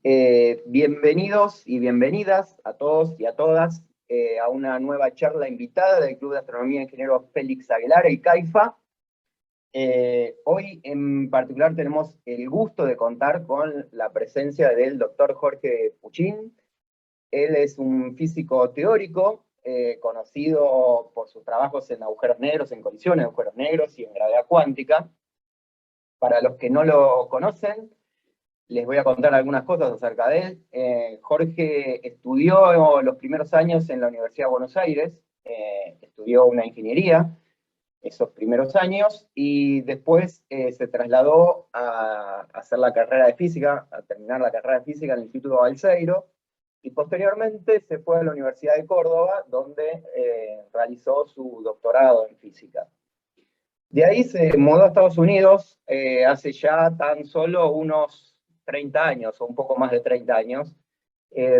Bienvenidos y bienvenidas a todos y a todas a una nueva charla invitada del Club de Astronomía e Ingeniero Félix Aguilar, el CAIFA. Hoy en particular tenemos el gusto de contar con la presencia del doctor Jorge Puchín. Él es un físico teórico, conocido por sus trabajos en agujeros negros, en colisiones de agujeros negros y en gravedad cuántica. Para los que no lo conocen, les voy a contar algunas cosas acerca de él. Jorge estudió los primeros años en la Universidad de Buenos Aires, estudió una ingeniería esos primeros años, y después se trasladó a hacer la carrera de física, a terminar la carrera de física en el Instituto Balseiro, y posteriormente se fue a la Universidad de Córdoba, donde realizó su doctorado en física. De ahí se mudó a Estados Unidos hace ya tan solo unos 30 años, o un poco más de 30 años,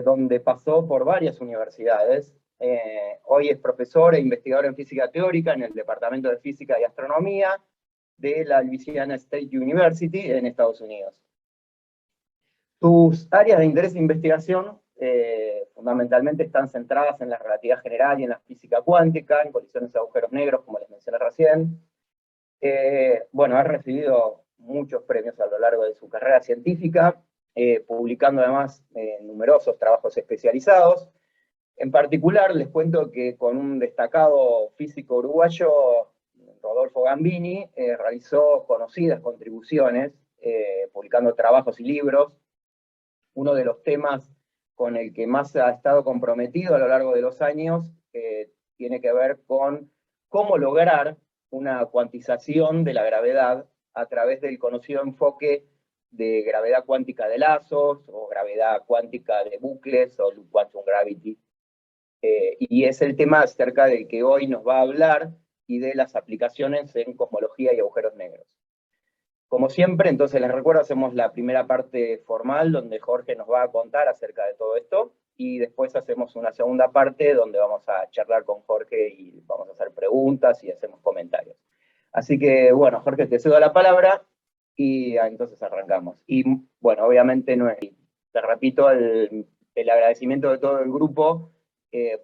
donde pasó por varias universidades. Hoy es profesor e investigador en física teórica en el Departamento de Física y Astronomía de la Louisiana State University en Estados Unidos. Sus áreas de interés e investigación fundamentalmente están centradas en la relatividad general y en la física cuántica, en colisiones de agujeros negros, como les mencioné recién. Bueno, ha recibido muchos premios a lo largo de su carrera científica, publicando además numerosos trabajos especializados. En particular, les cuento que con un destacado físico uruguayo, Rodolfo Gambini, realizó conocidas contribuciones, publicando trabajos y libros. Uno de los temas con el que más ha estado comprometido a lo largo de los años tiene que ver con cómo lograr una cuantización de la gravedad a través del conocido enfoque de gravedad cuántica de lazos, o gravedad cuántica de bucles, o quantum gravity. Y es el tema acerca del que hoy nos va a hablar, y de las aplicaciones en cosmología y agujeros negros. Como siempre, entonces les recuerdo, hacemos la primera parte formal, donde Jorge nos va a contar acerca de todo esto, y después hacemos una segunda parte donde vamos a charlar con Jorge y vamos a hacer preguntas y hacemos comentarios. Así que, bueno, Jorge, te cedo la palabra y entonces arrancamos. Y, bueno, obviamente, te repito el agradecimiento de todo el grupo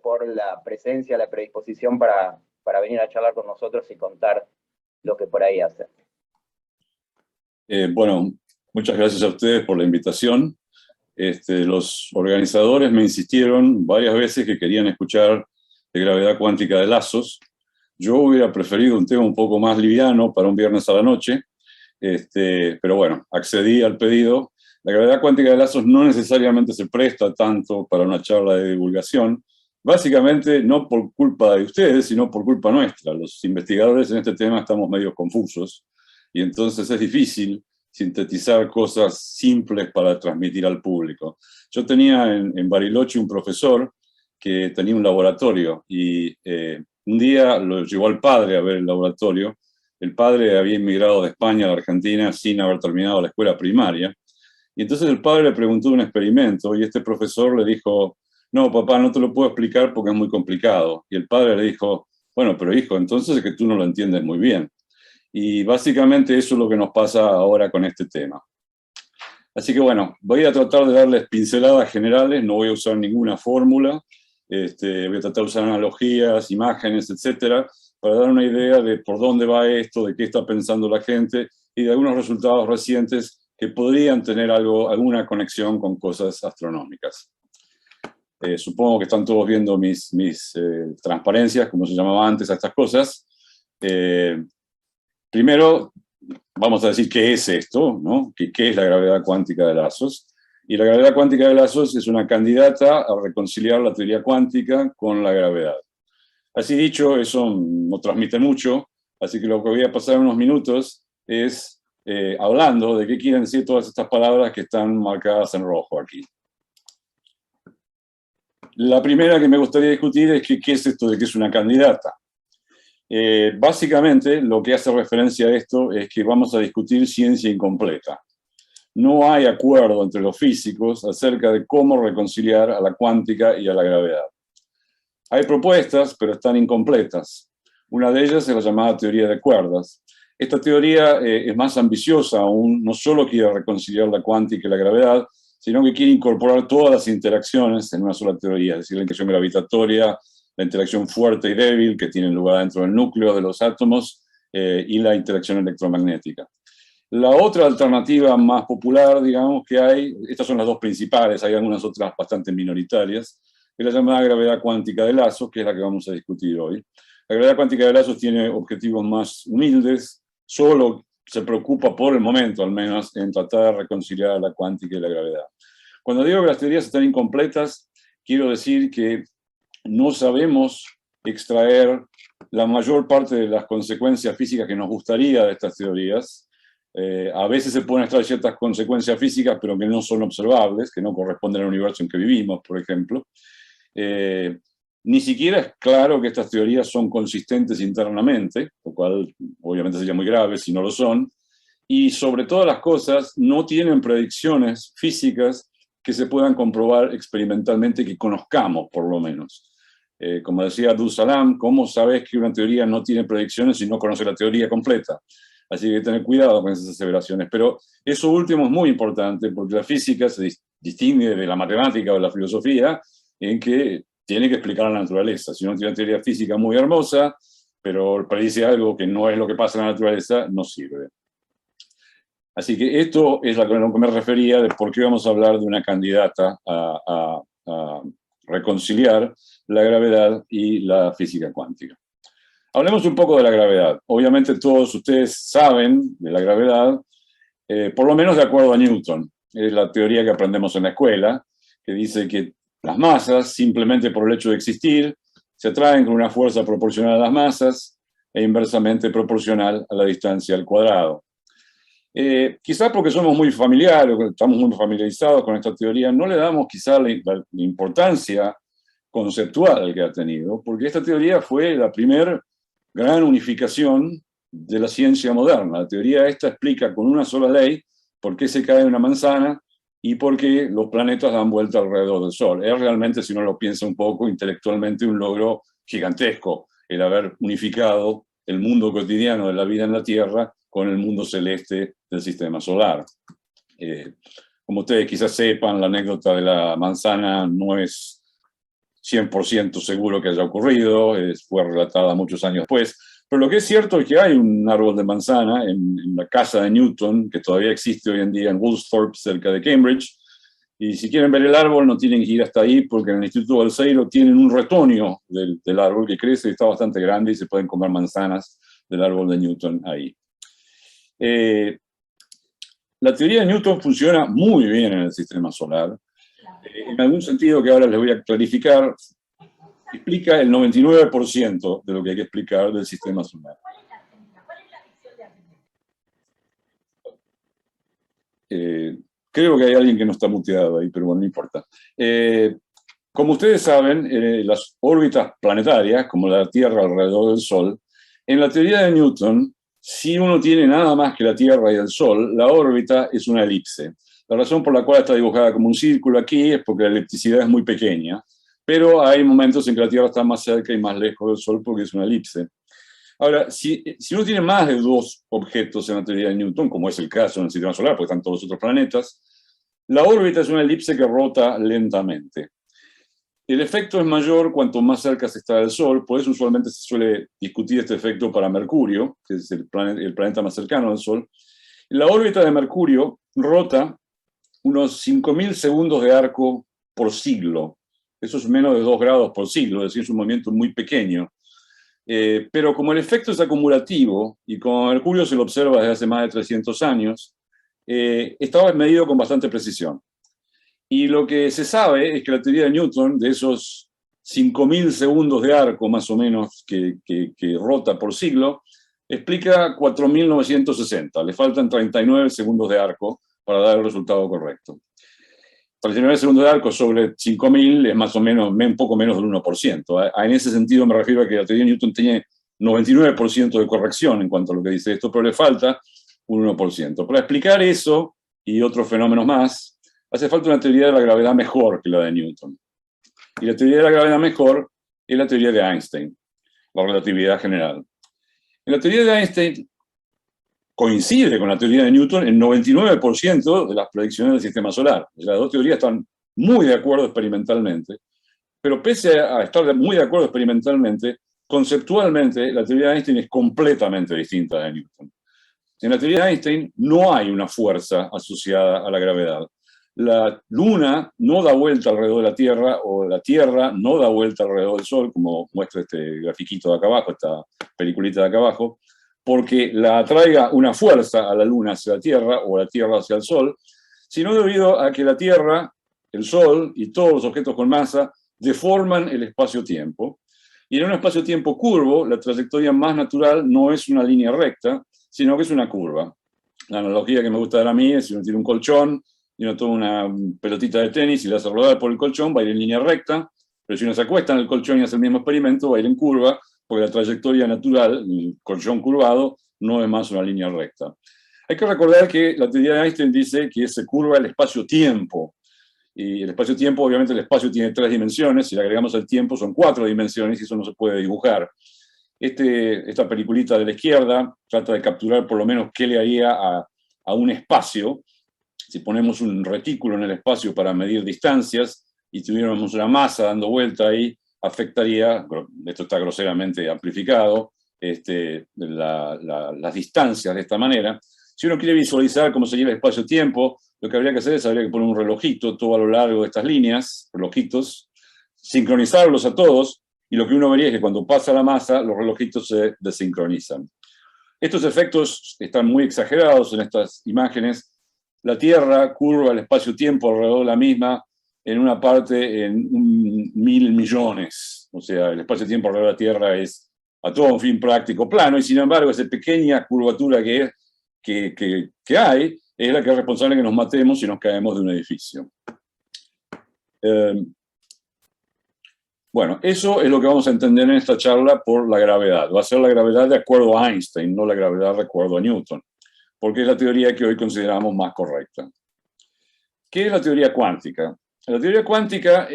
por la presencia, la predisposición para venir a charlar con nosotros y contar lo que por ahí hacen. Bueno, muchas gracias a ustedes por la invitación. Los organizadores me insistieron varias veces que querían escuchar de gravedad cuántica de lazos. Yo hubiera preferido un tema un poco más liviano para un viernes a la noche, pero bueno, accedí al pedido. La gravedad cuántica de lazos no necesariamente se presta tanto para una charla de divulgación, básicamente no por culpa de ustedes, sino por culpa nuestra. Los investigadores en este tema estamos medio confusos, y entonces es difícil sintetizar cosas simples para transmitir al público. Yo tenía en Bariloche un profesor que tenía un laboratorio, y un día lo llevó al padre a ver el laboratorio. El padre había inmigrado de España a la Argentina sin haber terminado la escuela primaria, y entonces el padre le preguntó un experimento, y este profesor le dijo: no, papá, no te lo puedo explicar porque es muy complicado. Y el padre le dijo: bueno, pero hijo, entonces es que tú no lo entiendes muy bien. Y básicamente eso es lo que nos pasa ahora con este tema. Así que bueno, voy a tratar de darles pinceladas generales, no voy a usar ninguna fórmula, voy a tratar de usar analogías, imágenes, etcétera, para dar una idea de por dónde va esto, de qué está pensando la gente, y de algunos resultados recientes que podrían tener alguna conexión con cosas astronómicas. Supongo que están todos viendo mis transparencias, como se llamaba antes a estas cosas. Primero, vamos a decir qué es esto, ¿no? ¿Qué es la gravedad cuántica de lazos? Y la gravedad cuántica de lazos es una candidata a reconciliar la teoría cuántica con la gravedad. Así dicho, eso no transmite mucho, así que lo que voy a pasar unos minutos es hablando de qué quieren decir todas estas palabras que están marcadas en rojo aquí. La primera que me gustaría discutir es qué es esto de que es una candidata. Básicamente, lo que hace referencia a esto es que vamos a discutir ciencia incompleta. No hay acuerdo entre los físicos acerca de cómo reconciliar a la cuántica y a la gravedad. Hay propuestas, pero están incompletas. Una de ellas es la llamada teoría de cuerdas. Esta teoría es más ambiciosa aún, no solo quiere reconciliar la cuántica y la gravedad, sino que quiere incorporar todas las interacciones en una sola teoría, es decir, la interacción gravitatoria, la interacción fuerte y débil que tienen lugar dentro del núcleo de los átomos y la interacción electromagnética. La otra alternativa más popular, digamos, que hay, estas son las dos principales, hay algunas otras bastante minoritarias, es la llamada gravedad cuántica de lazos, que es la que vamos a discutir hoy. La gravedad cuántica de lazos tiene objetivos más humildes, solo se preocupa por el momento, al menos, en tratar de reconciliar la cuántica y la gravedad. Cuando digo que las teorías están incompletas, quiero decir que no sabemos extraer la mayor parte de las consecuencias físicas que nos gustaría de estas teorías. A veces se pueden extraer ciertas consecuencias físicas, pero que no son observables, que no corresponden al universo en que vivimos, por ejemplo. Ni siquiera es claro que estas teorías son consistentes internamente, lo cual obviamente sería muy grave si no lo son, y sobre todas las cosas no tienen predicciones físicas que se puedan comprobar experimentalmente, que conozcamos por lo menos. Como decía Abdul Salam, ¿cómo sabes que una teoría no tiene predicciones si no conoces la teoría completa? Así que hay que tener cuidado con esas aseveraciones. Pero eso último es muy importante, porque la física se distingue de la matemática o de la filosofía en que tiene que explicar la naturaleza. Si uno tiene una teoría física muy hermosa, pero predice algo que no es lo que pasa en la naturaleza, no sirve. Así que esto es a lo que me refería de por qué vamos a hablar de una candidata a reconciliar la gravedad y la física cuántica. Hablemos un poco de la gravedad. Obviamente todos ustedes saben de la gravedad, por lo menos de acuerdo a Newton. Es la teoría que aprendemos en la escuela, que dice que las masas, simplemente por el hecho de existir, se atraen con una fuerza proporcional a las masas e inversamente proporcional a la distancia al cuadrado. Quizás porque somos muy familiares, estamos muy familiarizados con esta teoría, no le damos quizás la importancia conceptual que ha tenido, porque esta teoría fue la primera gran unificación de la ciencia moderna. La teoría esta explica con una sola ley por qué se cae una manzana y por qué los planetas dan vuelta alrededor del Sol. Es realmente, si uno lo piensa un poco, intelectualmente un logro gigantesco, el haber unificado el mundo cotidiano de la vida en la Tierra con el mundo celeste del sistema solar. Como ustedes quizás sepan, la anécdota de la manzana no es 100% seguro que haya ocurrido, fue relatada muchos años después, pero lo que es cierto es que hay un árbol de manzana en la casa de Newton, que todavía existe hoy en día en Woolsthorpe, cerca de Cambridge, y si quieren ver el árbol no tienen que ir hasta ahí, porque en el Instituto Balseiro tienen un retoño del árbol que crece y está bastante grande y se pueden comer manzanas del árbol de Newton ahí. La teoría de Newton funciona muy bien en el sistema solar. En algún sentido que ahora les voy a clarificar, explica el 99% de lo que hay que explicar del sistema solar. Creo que hay alguien que no está muteado ahí, pero bueno, no importa. Como ustedes saben, las órbitas planetarias, como la Tierra alrededor del Sol, en la teoría de Newton, si uno tiene nada más que la Tierra y el Sol, la órbita es una elipse. La razón por la cual está dibujada como un círculo aquí es porque la elipticidad es muy pequeña, pero hay momentos en que la Tierra está más cerca y más lejos del Sol porque es una elipse. Ahora, si uno tiene más de dos objetos en la teoría de Newton, como es el caso en el sistema solar, porque están todos los otros planetas, la órbita es una elipse que rota lentamente. El efecto es mayor cuanto más cerca se está del Sol, por eso usualmente se suele discutir este efecto para Mercurio, que es el planeta más cercano al Sol. La órbita de Mercurio rota unos 5.000 segundos de arco por siglo. Eso es menos de 2 grados por siglo, es decir, es un movimiento muy pequeño. Pero como el efecto es acumulativo, y como Mercurio se lo observa desde hace más de 300 años, estaba medido con bastante precisión. Y lo que se sabe es que la teoría de Newton, de esos 5.000 segundos de arco más o menos que rota por siglo, explica 4.960. Le faltan 39 segundos de arco para dar el resultado correcto. 39 segundos de arco sobre 5.000 es más o menos un poco menos del 1%. En ese sentido me refiero a que la teoría de Newton tiene 99% de corrección en cuanto a lo que dice esto, pero le falta un 1%. Para explicar eso y otros fenómenos más, hace falta una teoría de la gravedad mejor que la de Newton. Y la teoría de la gravedad mejor es la teoría de Einstein, la relatividad general. En la teoría de Einstein, coincide con la teoría de Newton en 99% de las predicciones del sistema solar. O sea, las dos teorías están muy de acuerdo experimentalmente, pero pese a estar muy de acuerdo experimentalmente, conceptualmente la teoría de Einstein es completamente distinta de Newton. En la teoría de Einstein no hay una fuerza asociada a la gravedad. La Luna no da vuelta alrededor de la Tierra, o la Tierra no da vuelta alrededor del Sol, como muestra este grafiquito de acá abajo, esta peliculita de acá abajo, porque la atraiga una fuerza a la Luna hacia la Tierra o a la Tierra hacia el Sol, sino debido a que la Tierra, el Sol y todos los objetos con masa deforman el espacio-tiempo. Y en un espacio-tiempo curvo, la trayectoria más natural no es una línea recta, sino que es una curva. La analogía que me gusta dar a mí es si uno tiene un colchón y uno toma una pelotita de tenis y la hace rodar por el colchón, va a ir en línea recta, pero si uno se acuesta en el colchón y hace el mismo experimento, va a ir en curva, porque la trayectoria natural, el colchón curvado, no es más una línea recta. Hay que recordar que la teoría de Einstein dice que se curva el espacio-tiempo, y el espacio-tiempo, obviamente el espacio tiene 3 dimensiones, si le agregamos el tiempo son 4 dimensiones y eso no se puede dibujar. Esta peliculita de la izquierda trata de capturar por lo menos qué le haría a un espacio. Si ponemos un retículo en el espacio para medir distancias y tuviéramos una masa dando vuelta ahí, afectaría, esto está groseramente amplificado, las distancias de esta manera. Si uno quiere visualizar cómo sería el espacio-tiempo, lo que habría que hacer es habría que poner un relojito todo a lo largo de estas líneas, relojitos, sincronizarlos a todos, y lo que uno vería es que cuando pasa la masa, los relojitos se desincronizan. Estos efectos están muy exagerados en estas imágenes. La Tierra curva el espacio-tiempo alrededor de la misma en una parte en 1.000 millones. O sea, el espacio-tiempo alrededor de la Tierra es a todo un fin práctico plano, y sin embargo, esa pequeña curvatura que hay es la que es responsable de que nos matemos si nos caemos de un edificio. Bueno, eso es lo que vamos a entender en esta charla por la gravedad. Va a ser la gravedad de acuerdo a Einstein, no la gravedad de acuerdo a Newton, porque es la teoría que hoy consideramos más correcta. ¿Qué es la teoría cuántica? La teoría cuántica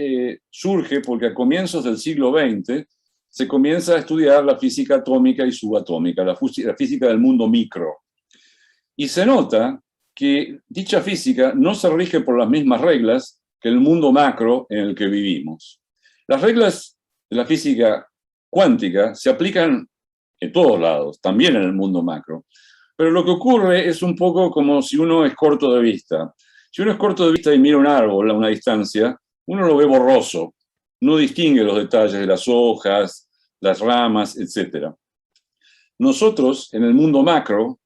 surge porque a comienzos del siglo XX se comienza a estudiar la física atómica y subatómica, la física del mundo micro. Y se nota que dicha física no se rige por las mismas reglas que el mundo macro en el que vivimos. Las reglas de la física cuántica se aplican en todos lados, también en el mundo macro. Pero lo que ocurre es un poco como si uno es corto de vista. Si uno es corto de vista y mira un árbol a una distancia, uno lo ve borroso, no distingue los detalles de las hojas, las ramas, etc. Nosotros, en el mundo macro,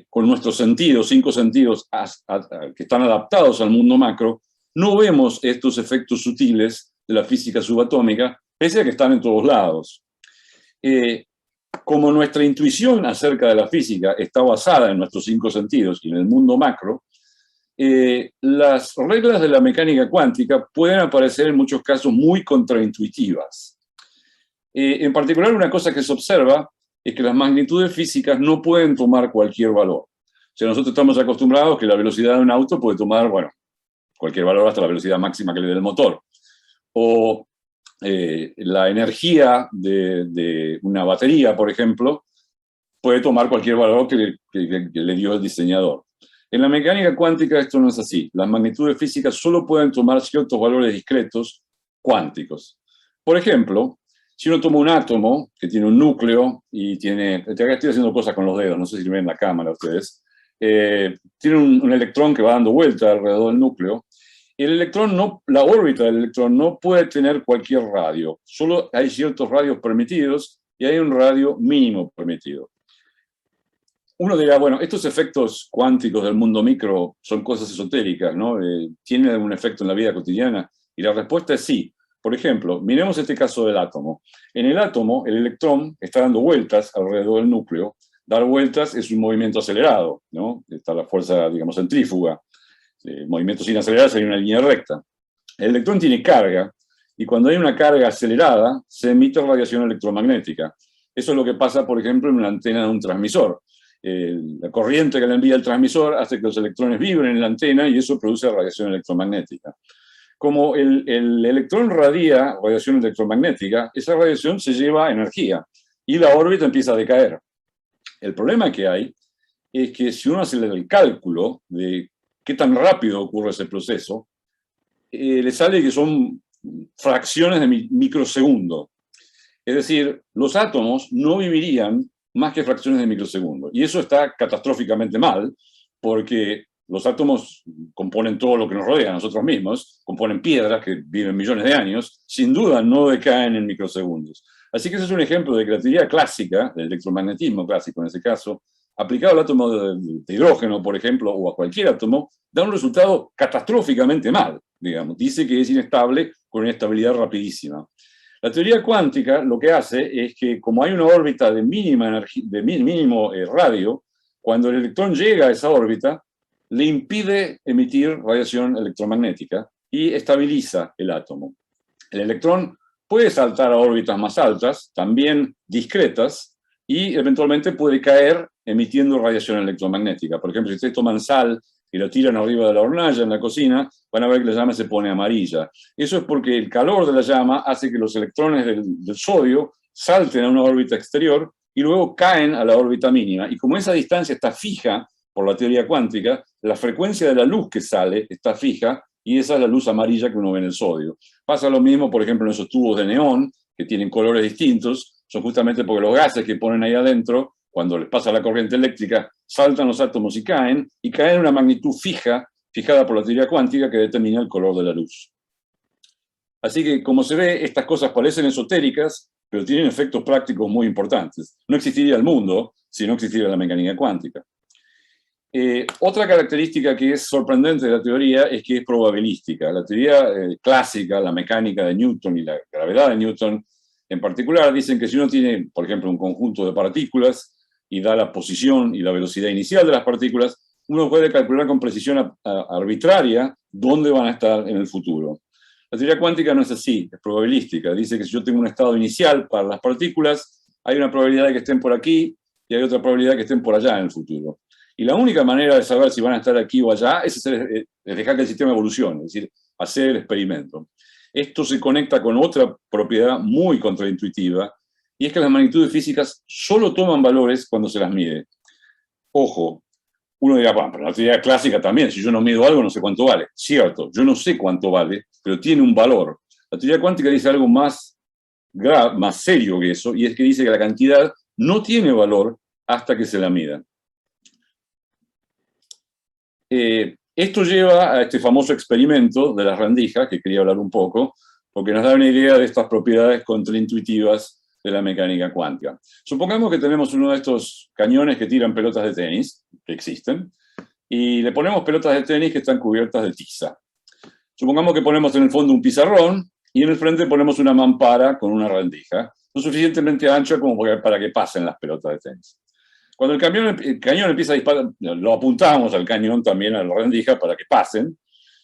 con nuestros sentidos, 5 sentidos que están adaptados al mundo macro, no vemos estos efectos sutiles de la física subatómica, pese a que están en todos lados. Como nuestra intuición acerca de la física está basada en nuestros 5 sentidos y en el mundo macro, las reglas de la mecánica cuántica pueden aparecer en muchos casos muy contraintuitivas. En particular, una cosa que se observa es que las magnitudes físicas no pueden tomar cualquier valor. O sea, nosotros estamos acostumbrados que la velocidad de un auto puede tomar, bueno, cualquier valor hasta la velocidad máxima que le dé el motor. O la energía de una batería, por ejemplo, puede tomar cualquier valor que le dio el diseñador. En la mecánica cuántica esto no es así. Las magnitudes físicas solo pueden tomar ciertos valores discretos cuánticos. Por ejemplo, si uno toma un átomo que tiene un núcleo y tiene... Acá estoy haciendo cosas con los dedos, no sé si ven la cámara ustedes. Tiene un electrón que va dando vuelta alrededor del núcleo. El electrón la órbita del electrón no puede tener cualquier radio. Solo hay ciertos radios permitidos y hay un radio mínimo permitido. Uno dirá, bueno, estos efectos cuánticos del mundo micro son cosas esotéricas, ¿no? ¿Tienen algún efecto en la vida cotidiana? Y la respuesta es sí. Por ejemplo, miremos este caso del átomo. En el átomo, el electrón está dando vueltas alrededor del núcleo. Dar vueltas es un movimiento acelerado, ¿no? Está la fuerza, digamos, centrífuga. Movimiento sin acelerar sería una línea recta. El electrón tiene carga, y cuando hay una carga acelerada, se emite radiación electromagnética. Eso es lo que pasa, por ejemplo, en una antena de un transmisor. La corriente que le envía el transmisor hace que los electrones vibren en la antena y eso produce radiación electromagnética. Como el electrón radia radiación electromagnética, esa radiación se lleva energía y la órbita empieza a decaer. El problema que hay es que si uno hace el cálculo de qué tan rápido ocurre ese proceso, le sale que son fracciones de microsegundo. Es decir, los átomos no vivirían más que fracciones de microsegundo. Y eso está catastróficamente mal, porque los átomos componen todo lo que nos rodea, nosotros mismos, componen piedras que viven millones de años, sin duda no decaen en microsegundos. Así que ese es un ejemplo de que la teoría clásica, del electromagnetismo clásico en ese caso, aplicado al átomo de hidrógeno, por ejemplo, o a cualquier átomo, da un resultado catastróficamente mal, digamos. Dice que es inestable con una estabilidad rapidísima. La teoría cuántica lo que hace es que, como hay una órbita de mínimo radio, cuando el electrón llega a esa órbita, le impide emitir radiación electromagnética y estabiliza el átomo. El electrón puede saltar a órbitas más altas, también discretas, y eventualmente puede caer emitiendo radiación electromagnética. Por ejemplo, si ustedes toman sal y lo tiran arriba de la hornalla en la cocina, van a ver que la llama se pone amarilla. Eso es porque el calor de la llama hace que los electrones del sodio salten a una órbita exterior y luego caen a la órbita mínima. Y como esa distancia está fija por la teoría cuántica, la frecuencia de la luz que sale está fija y esa es la luz amarilla que uno ve en el sodio. Pasa lo mismo, por ejemplo, en esos tubos de neón, que tienen colores distintos, son justamente porque los gases que ponen ahí adentro, cuando les pasa la corriente eléctrica, saltan los átomos y caen en una magnitud fijada por la teoría cuántica que determina el color de la luz. Así que, como se ve, estas cosas parecen esotéricas, pero tienen efectos prácticos muy importantes. No existiría el mundo si no existiera la mecánica cuántica. Otra característica que es sorprendente de la teoría es que es probabilística. La teoría clásica, la mecánica de Newton y la gravedad de Newton en particular, dicen que si uno tiene, por ejemplo, un conjunto de partículas y da la posición y la velocidad inicial de las partículas, uno puede calcular con precisión arbitraria dónde van a estar en el futuro. La teoría cuántica no es así, es probabilística. Dice que si yo tengo un estado inicial para las partículas, hay una probabilidad de que estén por aquí y hay otra probabilidad de que estén por allá en el futuro. Y la única manera de saber si van a estar aquí o allá es dejar que el sistema evolucione, es decir, hacer el experimento. Esto se conecta con otra propiedad muy contraintuitiva, y es que las magnitudes físicas solo toman valores cuando se las mide. Ojo, uno dirá, bueno, pero la teoría clásica también, si yo no mido algo no sé cuánto vale. Cierto, yo no sé cuánto vale, pero tiene un valor. La teoría cuántica dice algo más serio que eso, y es que dice que la cantidad no tiene valor hasta que se la mida. Esto lleva a este famoso experimento de las rendijas, que quería hablar un poco, porque nos da una idea de estas propiedades contraintuitivas de la mecánica cuántica. Supongamos que tenemos uno de estos cañones que tiran pelotas de tenis, que existen, y le ponemos pelotas de tenis que están cubiertas de tiza. Supongamos que ponemos en el fondo un pizarrón, y en el frente ponemos una mampara con una rendija, lo suficientemente ancha como para que pasen las pelotas de tenis. Cuando el cañón empieza a disparar, lo apuntamos al cañón también a la rendija para que pasen,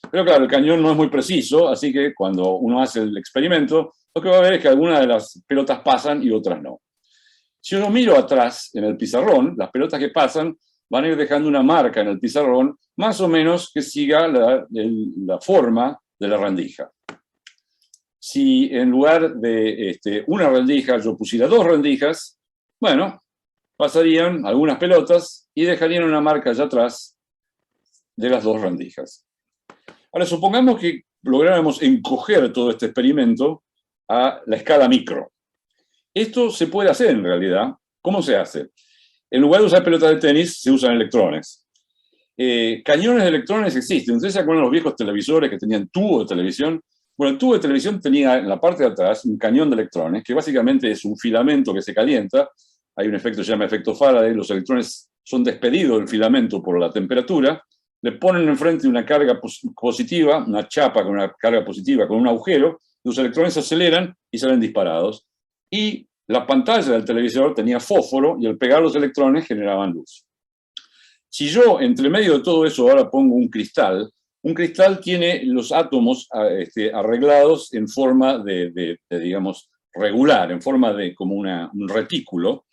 pero claro, el cañón no es muy preciso, así que cuando uno hace el experimento, lo que va a ver es que algunas de las pelotas pasan y otras no. Si uno mira atrás en el pizarrón, las pelotas que pasan van a ir dejando una marca en el pizarrón, más o menos que siga la forma de la rendija. Si en lugar de una rendija yo pusiera dos rendijas, bueno, pasarían algunas pelotas y dejarían una marca allá atrás de las dos rendijas. Ahora, supongamos que lográramos encoger todo este experimento a la escala micro. Esto se puede hacer en realidad. ¿Cómo se hace? En lugar de usar pelotas de tenis, se usan electrones. Cañones de electrones existen. ¿Ustedes se acuerdan de los viejos televisores que tenían tubo de televisión? Bueno, el tubo de televisión tenía en la parte de atrás un cañón de electrones, que básicamente es un filamento que se calienta. Hay un efecto que se llama efecto Faraday, los electrones son despedidos del filamento por la temperatura, le ponen enfrente una carga positiva, una chapa con una carga positiva, con un agujero, los electrones se aceleran y salen disparados. Y la pantalla del televisor tenía fósforo y al pegar los electrones generaban luz. Si yo, entre medio de todo eso, ahora pongo un cristal tiene los átomos arreglados en forma digamos, regular, en forma de como un retículo,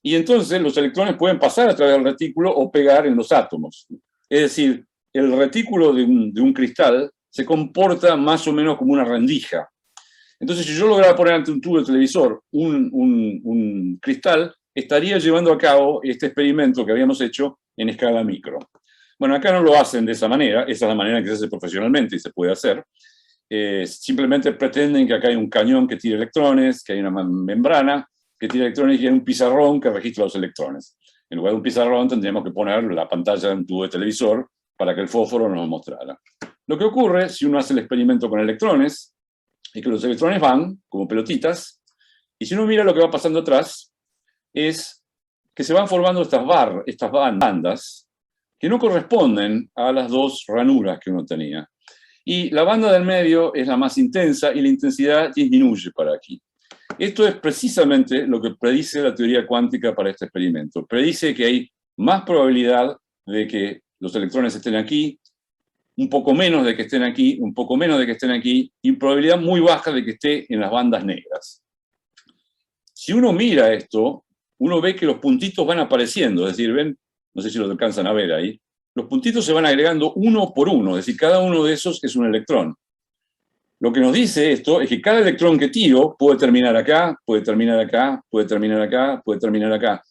y entonces los electrones pueden pasar a través del retículo o pegar en los átomos. Es decir, el retículo de un cristal se comporta más o menos como una rendija. Entonces, si yo lograra poner ante un tubo de televisor un cristal, estaría llevando a cabo este experimento que habíamos hecho en escala micro. Bueno, acá no lo hacen de esa manera, esa es la manera en que se hace profesionalmente y se puede hacer. Simplemente pretenden que acá hay un cañón que tira electrones, que hay una membrana que tira electrones y hay un pizarrón que registra los electrones. En lugar de un pizarrón tendríamos que poner la pantalla de un tubo de televisor para que el fósforo nos lo mostrara. Lo que ocurre si uno hace el experimento con electrones es que los electrones van como pelotitas y si uno mira lo que va pasando atrás es que se van formando estas bandas que no corresponden a las dos ranuras que uno tenía. Y la banda del medio es la más intensa y la intensidad disminuye para aquí. Esto es precisamente lo que predice la teoría cuántica para este experimento. Predice que hay más probabilidad de que los electrones estén aquí, un poco menos de que estén aquí, un poco menos de que estén aquí, y probabilidad muy baja de que esté en las bandas negras. Si uno mira esto, uno ve que los puntitos van apareciendo, es decir, ven, no sé si lo alcanzan a ver ahí, los puntitos se van agregando uno por uno, es decir, cada uno de esos es un electrón. Lo que nos dice esto es que cada electrón que tiro puede terminar acá, puede terminar acá, puede terminar acá, puede terminar acá.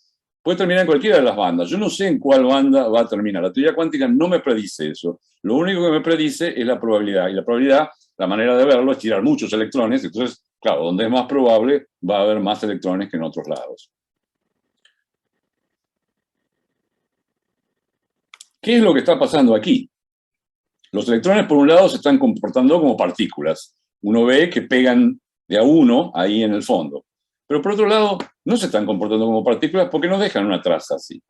Puede terminar en cualquiera de las bandas. Yo no sé en cuál banda va a terminar. La teoría cuántica no me predice eso. Lo único que me predice es la probabilidad. Y la probabilidad, la manera de verlo es tirar muchos electrones. Entonces, claro, donde es más probable va a haber más electrones que en otros lados. ¿Qué es lo que está pasando aquí? Los electrones, por un lado, se están comportando como partículas. Uno ve que pegan de a uno ahí en el fondo. Pero por otro lado, no se están comportando como partículas porque no dejan una traza así.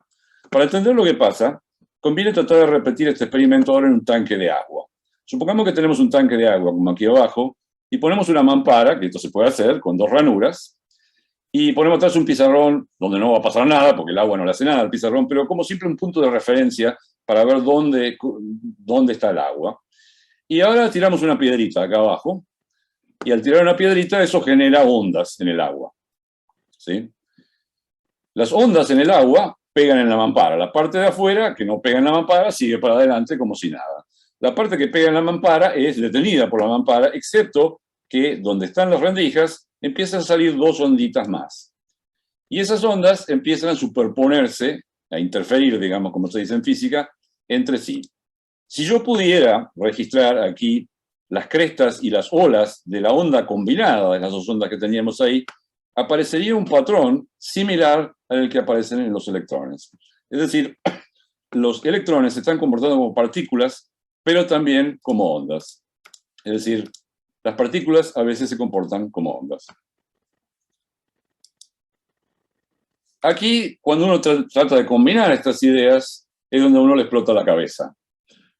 Para entender lo que pasa, conviene tratar de repetir este experimento ahora en un tanque de agua. Supongamos que tenemos un tanque de agua, como aquí abajo, y ponemos una mampara, que esto se puede hacer con dos ranuras, y ponemos atrás un pizarrón donde no va a pasar nada, porque el agua no le hace nada al pizarrón, pero como siempre un punto de referencia para ver dónde está el agua. Y ahora tiramos una piedrita acá abajo, y al tirar una piedrita eso genera ondas en el agua. ¿Sí? Las ondas en el agua pegan en la mampara. La parte de afuera, que no pega en la mampara, sigue para adelante como si nada. La parte que pega en la mampara es detenida por la mampara, excepto que donde están las rendijas empiezan a salir dos onditas más. Y esas ondas empiezan a superponerse, a interferir, digamos, como se dice en física, entre sí. Si yo pudiera registrar aquí las crestas y las olas de la onda combinada de las dos ondas que teníamos ahí, aparecería un patrón similar al que aparecen en los electrones. Es decir, los electrones se están comportando como partículas, pero también como ondas. Es decir, las partículas a veces se comportan como ondas. Aquí, cuando uno trata de combinar estas ideas, es donde a uno le explota la cabeza.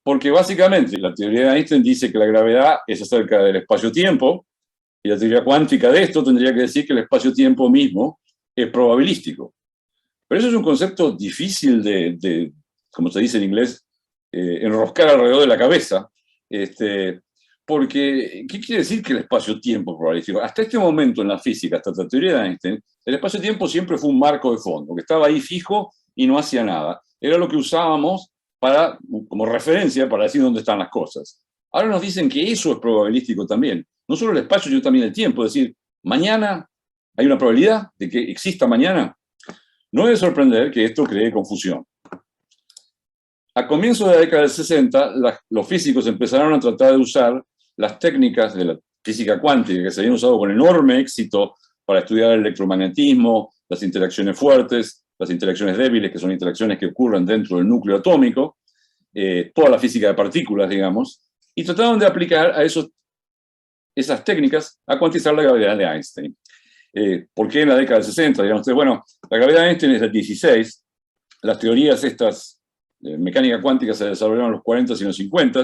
Porque básicamente la teoría de Einstein dice que la gravedad es acerca del espacio-tiempo, y la teoría cuántica de esto tendría que decir que el espacio-tiempo mismo es probabilístico. Pero eso es un concepto difícil de como se dice en inglés, enroscar alrededor de la cabeza. Porque, ¿qué quiere decir que el espacio-tiempo es probabilístico? Hasta este momento en la física, hasta la teoría de Einstein, el espacio-tiempo siempre fue un marco de fondo, que estaba ahí fijo y no hacía nada. Era lo que usábamos como referencia para decir dónde están las cosas. Ahora nos dicen que eso es probabilístico también. No solo el espacio, sino también el tiempo. Es decir, mañana hay una probabilidad de que exista mañana. No debe sorprender que esto cree confusión. A comienzos de la década del 60, los físicos empezaron a tratar de usar las técnicas de la física cuántica que se habían usado con enorme éxito para estudiar el electromagnetismo, las interacciones fuertes, las interacciones débiles, que son interacciones que ocurren dentro del núcleo atómico, toda la física de partículas, digamos, y trataron de aplicar a esas técnicas a cuantizar la gravedad de Einstein. ¿Por qué en la década del 60? Dirán ustedes, bueno, la gravedad de Einstein es del 16, las teorías estas de mecánica cuántica se desarrollaron en los 40 y en los 50,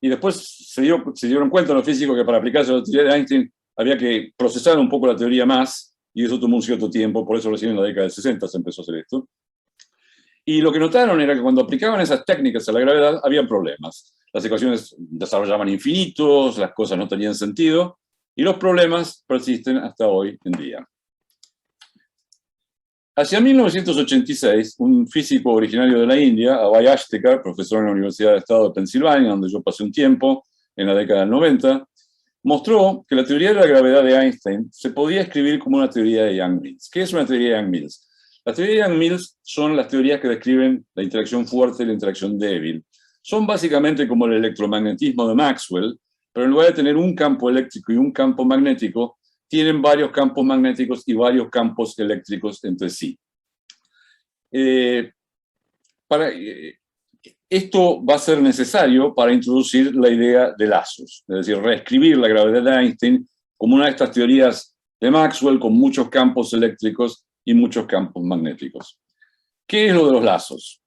y después se dieron cuenta los físicos que para aplicarse a la teoría de Einstein había que procesar un poco la teoría más, y eso tomó un cierto tiempo, por eso recién en la década del 60 se empezó a hacer esto. Y lo que notaron era que cuando aplicaban esas técnicas a la gravedad, había problemas. Las ecuaciones desarrollaban infinitos, las cosas no tenían sentido, y los problemas persisten hasta hoy en día. Hacia 1986, un físico originario de la India, Abhay Ashtekar, profesor en la Universidad del Estado de Pensilvania, donde yo pasé un tiempo en la década del 90, mostró que la teoría de la gravedad de Einstein se podía escribir como una teoría de Yang-Mills. ¿Qué es una teoría de Yang-Mills? Las teorías de Yang-Mills son las teorías que describen la interacción fuerte y la interacción débil. Son básicamente como el electromagnetismo de Maxwell, pero en lugar de tener un campo eléctrico y un campo magnético, tienen varios campos magnéticos y varios campos eléctricos entre sí. Esto va a ser necesario para introducir la idea de lazos, es decir, reescribir la gravedad de Einstein como una de estas teorías de Maxwell con muchos campos eléctricos y muchos campos magnéticos. ¿Qué es lo de los lazos?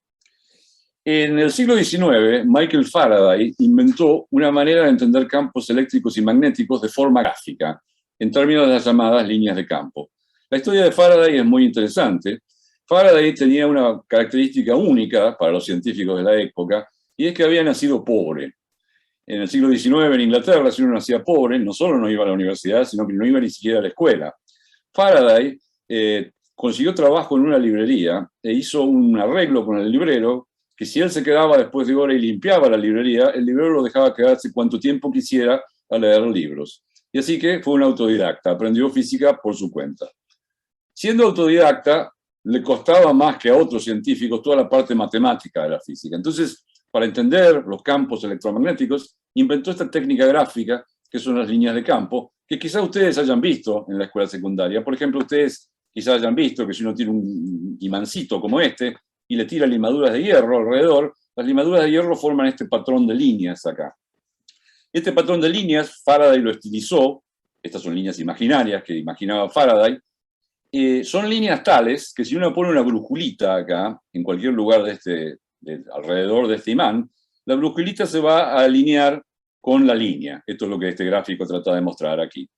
En el siglo XIX, Michael Faraday inventó una manera de entender campos eléctricos y magnéticos de forma gráfica, en términos de las llamadas líneas de campo. La historia de Faraday es muy interesante. Faraday tenía una característica única para los científicos de la época, y es que había nacido pobre. En el siglo XIX, en Inglaterra, si uno nacía pobre, no solo no iba a la universidad, sino que no iba ni siquiera a la escuela. Faraday consiguió trabajo en una librería e hizo un arreglo con el librero, que si él se quedaba después de hora y limpiaba la librería, el librero lo dejaba quedarse cuanto tiempo quisiera a leer libros. Y así que fue un autodidacta, aprendió física por su cuenta. Siendo autodidacta, le costaba más que a otros científicos toda la parte matemática de la física. Entonces, para entender los campos electromagnéticos, inventó esta técnica gráfica, que son las líneas de campo, que quizá ustedes hayan visto en la escuela secundaria. Por ejemplo, ustedes quizá hayan visto que si uno tiene un imancito como este y le tira limaduras de hierro alrededor, las limaduras de hierro forman este patrón de líneas acá. Este patrón de líneas, Faraday lo estilizó. Estas son líneas imaginarias que imaginaba Faraday. Son líneas tales que si uno pone una brujulita acá, en cualquier lugar alrededor de este imán, la brujulita se va a alinear con la línea. Esto es lo que este gráfico trata de mostrar aquí.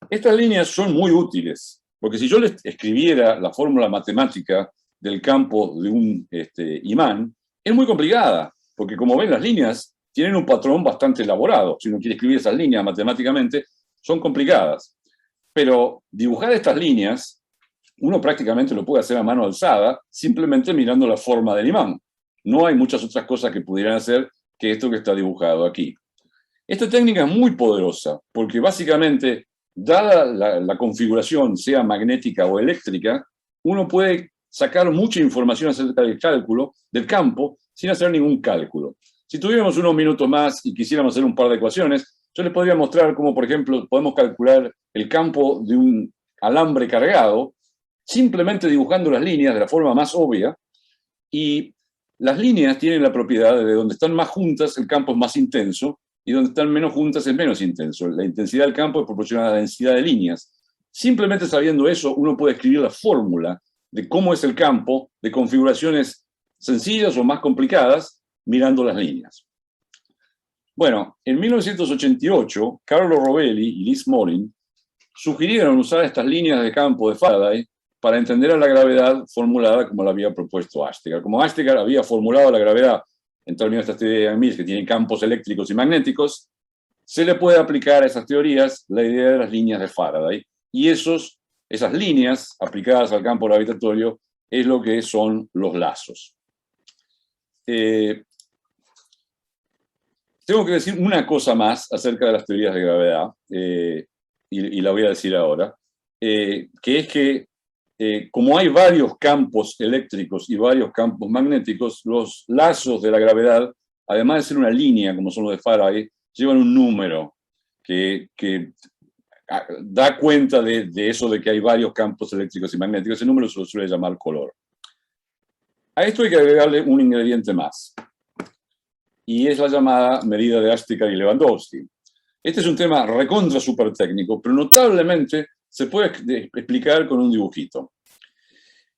Estas líneas son muy útiles, porque si yo les escribiera la fórmula matemática del campo de un imán, es muy complicada, porque como ven, las líneas tienen un patrón bastante elaborado. Si uno quiere escribir esas líneas matemáticamente, son complicadas. Pero dibujar estas líneas, uno prácticamente lo puede hacer a mano alzada, simplemente mirando la forma del imán. No hay muchas otras cosas que pudieran hacer que esto que está dibujado aquí. Esta técnica es muy poderosa, porque básicamente, dada la configuración, sea magnética o eléctrica, uno puede sacar mucha información acerca del cálculo, del campo, sin hacer ningún cálculo. Si tuviéramos unos minutos más y quisiéramos hacer un par de ecuaciones, yo les podría mostrar cómo, por ejemplo, podemos calcular el campo de un alambre cargado, simplemente dibujando las líneas de la forma más obvia, y las líneas tienen la propiedad de donde están más juntas, el campo es más intenso, y donde están menos juntas es menos intenso. La intensidad del campo es proporcional a la densidad de líneas. Simplemente sabiendo eso, uno puede escribir la fórmula de cómo es el campo, de configuraciones sencillas o más complicadas, mirando las líneas. Bueno, en 1988, Carlo Rovelli y Liz Morin sugirieron usar estas líneas de campo de Faraday para entender a la gravedad formulada como la había propuesto Ashtegar. Como Ashtegar había formulado la gravedad en términos de estas teorías de Yang-Mills, que tienen campos eléctricos y magnéticos, se le puede aplicar a esas teorías la idea de las líneas de Faraday. Y esas líneas aplicadas al campo gravitatorio es lo que son los lazos. Tengo que decir una cosa más acerca de las teorías de gravedad, y la voy a decir ahora, que es que como hay varios campos eléctricos y varios campos magnéticos, los lazos de la gravedad, además de ser una línea, como son los de Faraday, llevan un número que da cuenta de eso de que hay varios campos eléctricos y magnéticos. Ese número se lo suele llamar color. A esto hay que agregarle un ingrediente más, y es la llamada medida de Ashtegar y Lewandowski. Este es un tema recontra súper técnico, pero notablemente se puede explicar con un dibujito.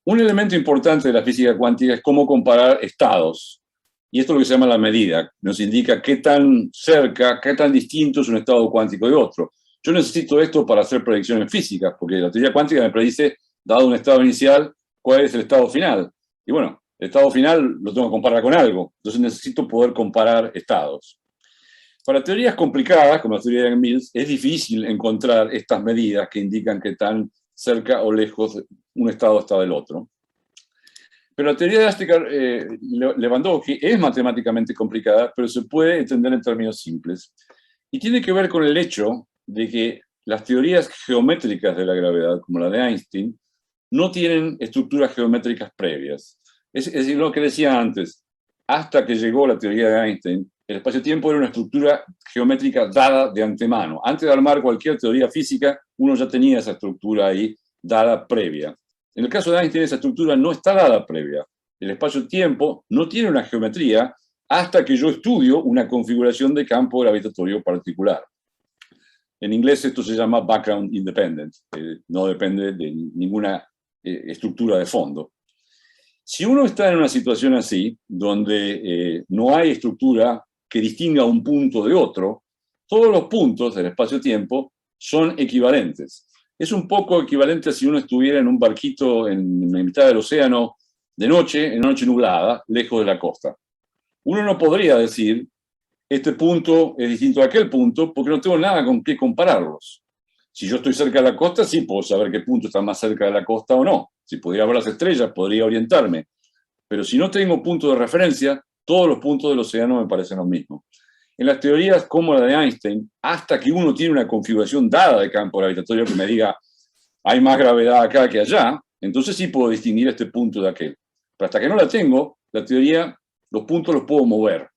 Un elemento importante de la física cuántica es cómo comparar estados. Y esto es lo que se llama la medida. Nos indica qué tan cerca, qué tan distinto es un estado cuántico de otro. Yo necesito esto para hacer predicciones físicas, porque la teoría cuántica me predice, dado un estado inicial, cuál es el estado final. Y bueno, el estado final lo tengo que comparar con algo. Entonces necesito poder comparar estados. Para teorías complicadas, como la teoría de Yang-Mills, es difícil encontrar estas medidas que indican que tan cerca o lejos un estado está del otro. Pero la teoría de Ashtegar-Lewandowski es matemáticamente complicada, pero se puede entender en términos simples. Y tiene que ver con el hecho de que las teorías geométricas de la gravedad, como la de Einstein, no tienen estructuras geométricas previas. Es decir, lo que decía antes, hasta que llegó la teoría de Einstein, el espacio-tiempo era una estructura geométrica dada de antemano. Antes de armar cualquier teoría física, uno ya tenía esa estructura ahí dada previa. En el caso de Einstein, esa estructura no está dada previa. El espacio-tiempo no tiene una geometría hasta que yo estudio una configuración de campo gravitatorio particular. En inglés esto se llama background independent, no depende de ninguna estructura de fondo. Si uno está en una situación así, donde no hay estructura que distinga un punto de otro, todos los puntos del espacio-tiempo son equivalentes. Es un poco equivalente a si uno estuviera en un barquito en la mitad del océano de noche, en una noche nublada, lejos de la costa. Uno no podría decir, este punto es distinto a aquel punto, porque no tengo nada con qué compararlos. Si yo estoy cerca de la costa, sí puedo saber qué punto está más cerca de la costa o no. Si pudiera ver las estrellas, podría orientarme. Pero si no tengo punto de referencia, todos los puntos del océano me parecen los mismos. En las teorías como la de Einstein, hasta que uno tiene una configuración dada de campo gravitatorio que me diga hay más gravedad acá que allá, entonces sí puedo distinguir este punto de aquel. Pero hasta que no la tengo, la teoría, los puntos los puedo mover.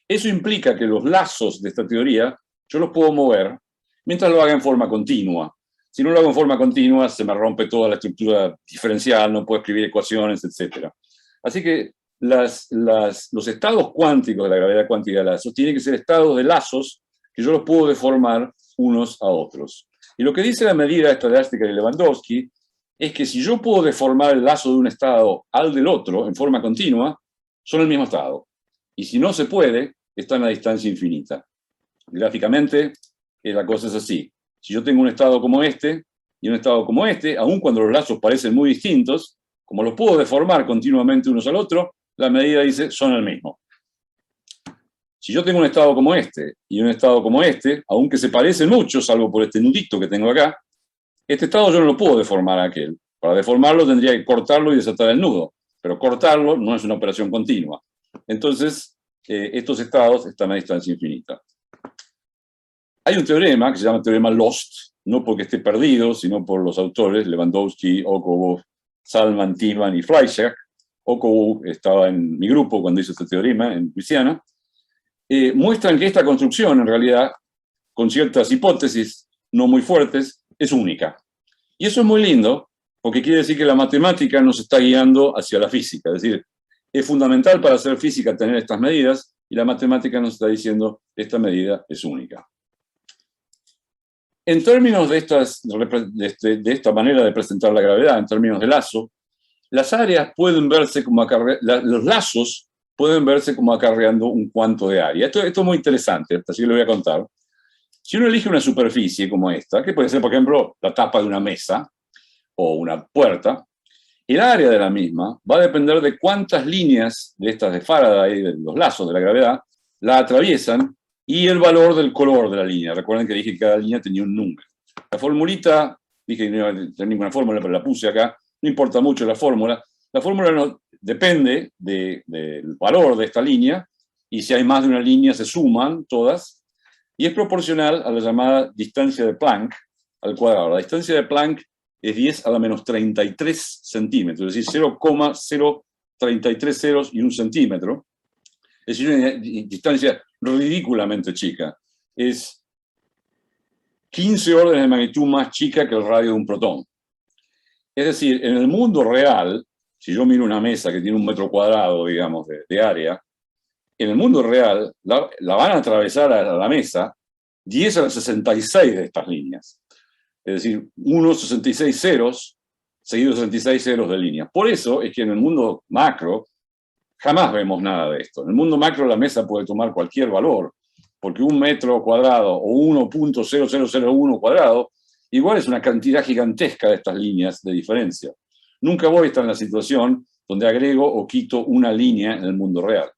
Eso implica que los lazos de esta teoría yo los puedo mover mientras lo haga en forma continua. Si no lo hago en forma continua, se me rompe toda la estructura diferencial, no puedo escribir ecuaciones, etc. Así que los estados cuánticos de la gravedad cuántica de lazos tienen que ser estados de lazos que yo los puedo deformar unos a otros. Y lo que dice la medida esta elástica de Lewandowski es que si yo puedo deformar el lazo de un estado al del otro en forma continua, son el mismo estado. Y si no se puede, están a distancia infinita. Gráficamente, la cosa es así. Si yo tengo un estado como este y un estado como este, aun cuando los lazos parecen muy distintos, como los puedo deformar continuamente unos al otro, la medida dice son el mismo. Si yo tengo un estado como este y un estado como este, aunque se parecen mucho, salvo por este nudito que tengo acá, este estado yo no lo puedo deformar a aquel. Para deformarlo tendría que cortarlo y desatar el nudo, pero cortarlo no es una operación continua. Entonces, estos estados están a distancia infinita. Hay un teorema que se llama teorema Lost, no porque esté perdido, sino por los autores Lewandowski, Okobo, Salman, Tillman y Fleischer. Okobo estaba en mi grupo cuando hizo este teorema en Luisiana. Muestran que esta construcción, en realidad, con ciertas hipótesis no muy fuertes, es única. Y eso es muy lindo, porque quiere decir que la matemática nos está guiando hacia la física. Es decir, es fundamental para hacer física tener estas medidas, y la matemática nos está diciendo que esta medida es única. En términos de esta manera de presentar la gravedad, en términos de lazo, las áreas pueden verse como los lazos pueden verse como acarreando un cuanto de área. Esto es muy interesante, así que lo voy a contar. Si uno elige una superficie como esta, que puede ser, por ejemplo, la tapa de una mesa o una puerta, el área de la misma va a depender de cuántas líneas de estas de Faraday, de los lazos de la gravedad, la atraviesan y el valor del color de la línea. Recuerden que dije que cada línea tenía un número. La formulita, dije que no iba a tener ninguna fórmula, pero la puse acá, no importa mucho la fórmula. La fórmula no, depende del valor de esta línea, y si hay más de una línea se suman todas, y es proporcional a la llamada distancia de Planck al cuadrado. La distancia de Planck es 10 a la menos 33 centímetros, es decir, 0,033 ceros y un centímetro. Es decir, una distancia ridículamente chica. Es 15 órdenes de magnitud más chica que el radio de un protón. Es decir, en el mundo real, si yo miro una mesa que tiene 1 metro cuadrado, digamos, de área, en el mundo real la van a atravesar a la mesa 10 a la 66 de estas líneas. Es decir, unos 66 ceros, seguidos de 66 ceros de líneas. Por eso es que en el mundo macro jamás vemos nada de esto. En el mundo macro la mesa puede tomar cualquier valor, porque 1 metro cuadrado o 1.0001 cuadrado igual es una cantidad gigantesca de estas líneas de diferencia. Nunca voy a estar en la situación donde agrego o quito una línea en el mundo real.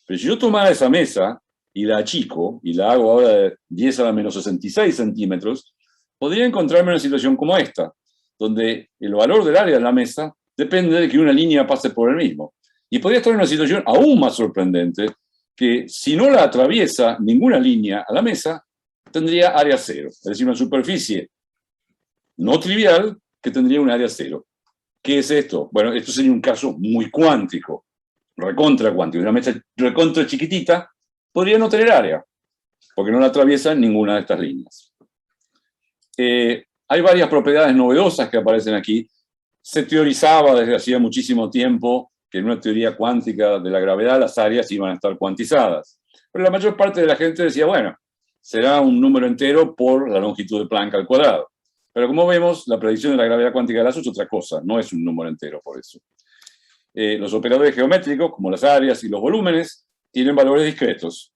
Pero si yo tomara esa mesa y la achico, y la hago ahora de 10 a la menos 66 centímetros, podría encontrarme en una situación como esta, donde el valor del área de la mesa depende de que una línea pase por el mismo. Y podría estar en una situación aún más sorprendente, que si no la atraviesa ninguna línea a la mesa, tendría área cero. Es decir, una superficie no trivial, que tendría un área cero. ¿Qué es esto? Bueno, esto sería un caso muy cuántico, recontra cuántico. Una mesa recontra chiquitita podría no tener área, porque no la atraviesa ninguna de estas líneas. Hay varias propiedades novedosas que aparecen aquí. Se teorizaba desde hacía muchísimo tiempo que en una teoría cuántica de la gravedad las áreas iban a estar cuantizadas. Pero la mayor parte de la gente decía, bueno, será un número entero por la longitud de Planck al cuadrado. Pero como vemos, la predicción de la gravedad cuántica de lazo es otra cosa, no es un número entero por eso. Los operadores geométricos, como las áreas y los volúmenes, tienen valores discretos.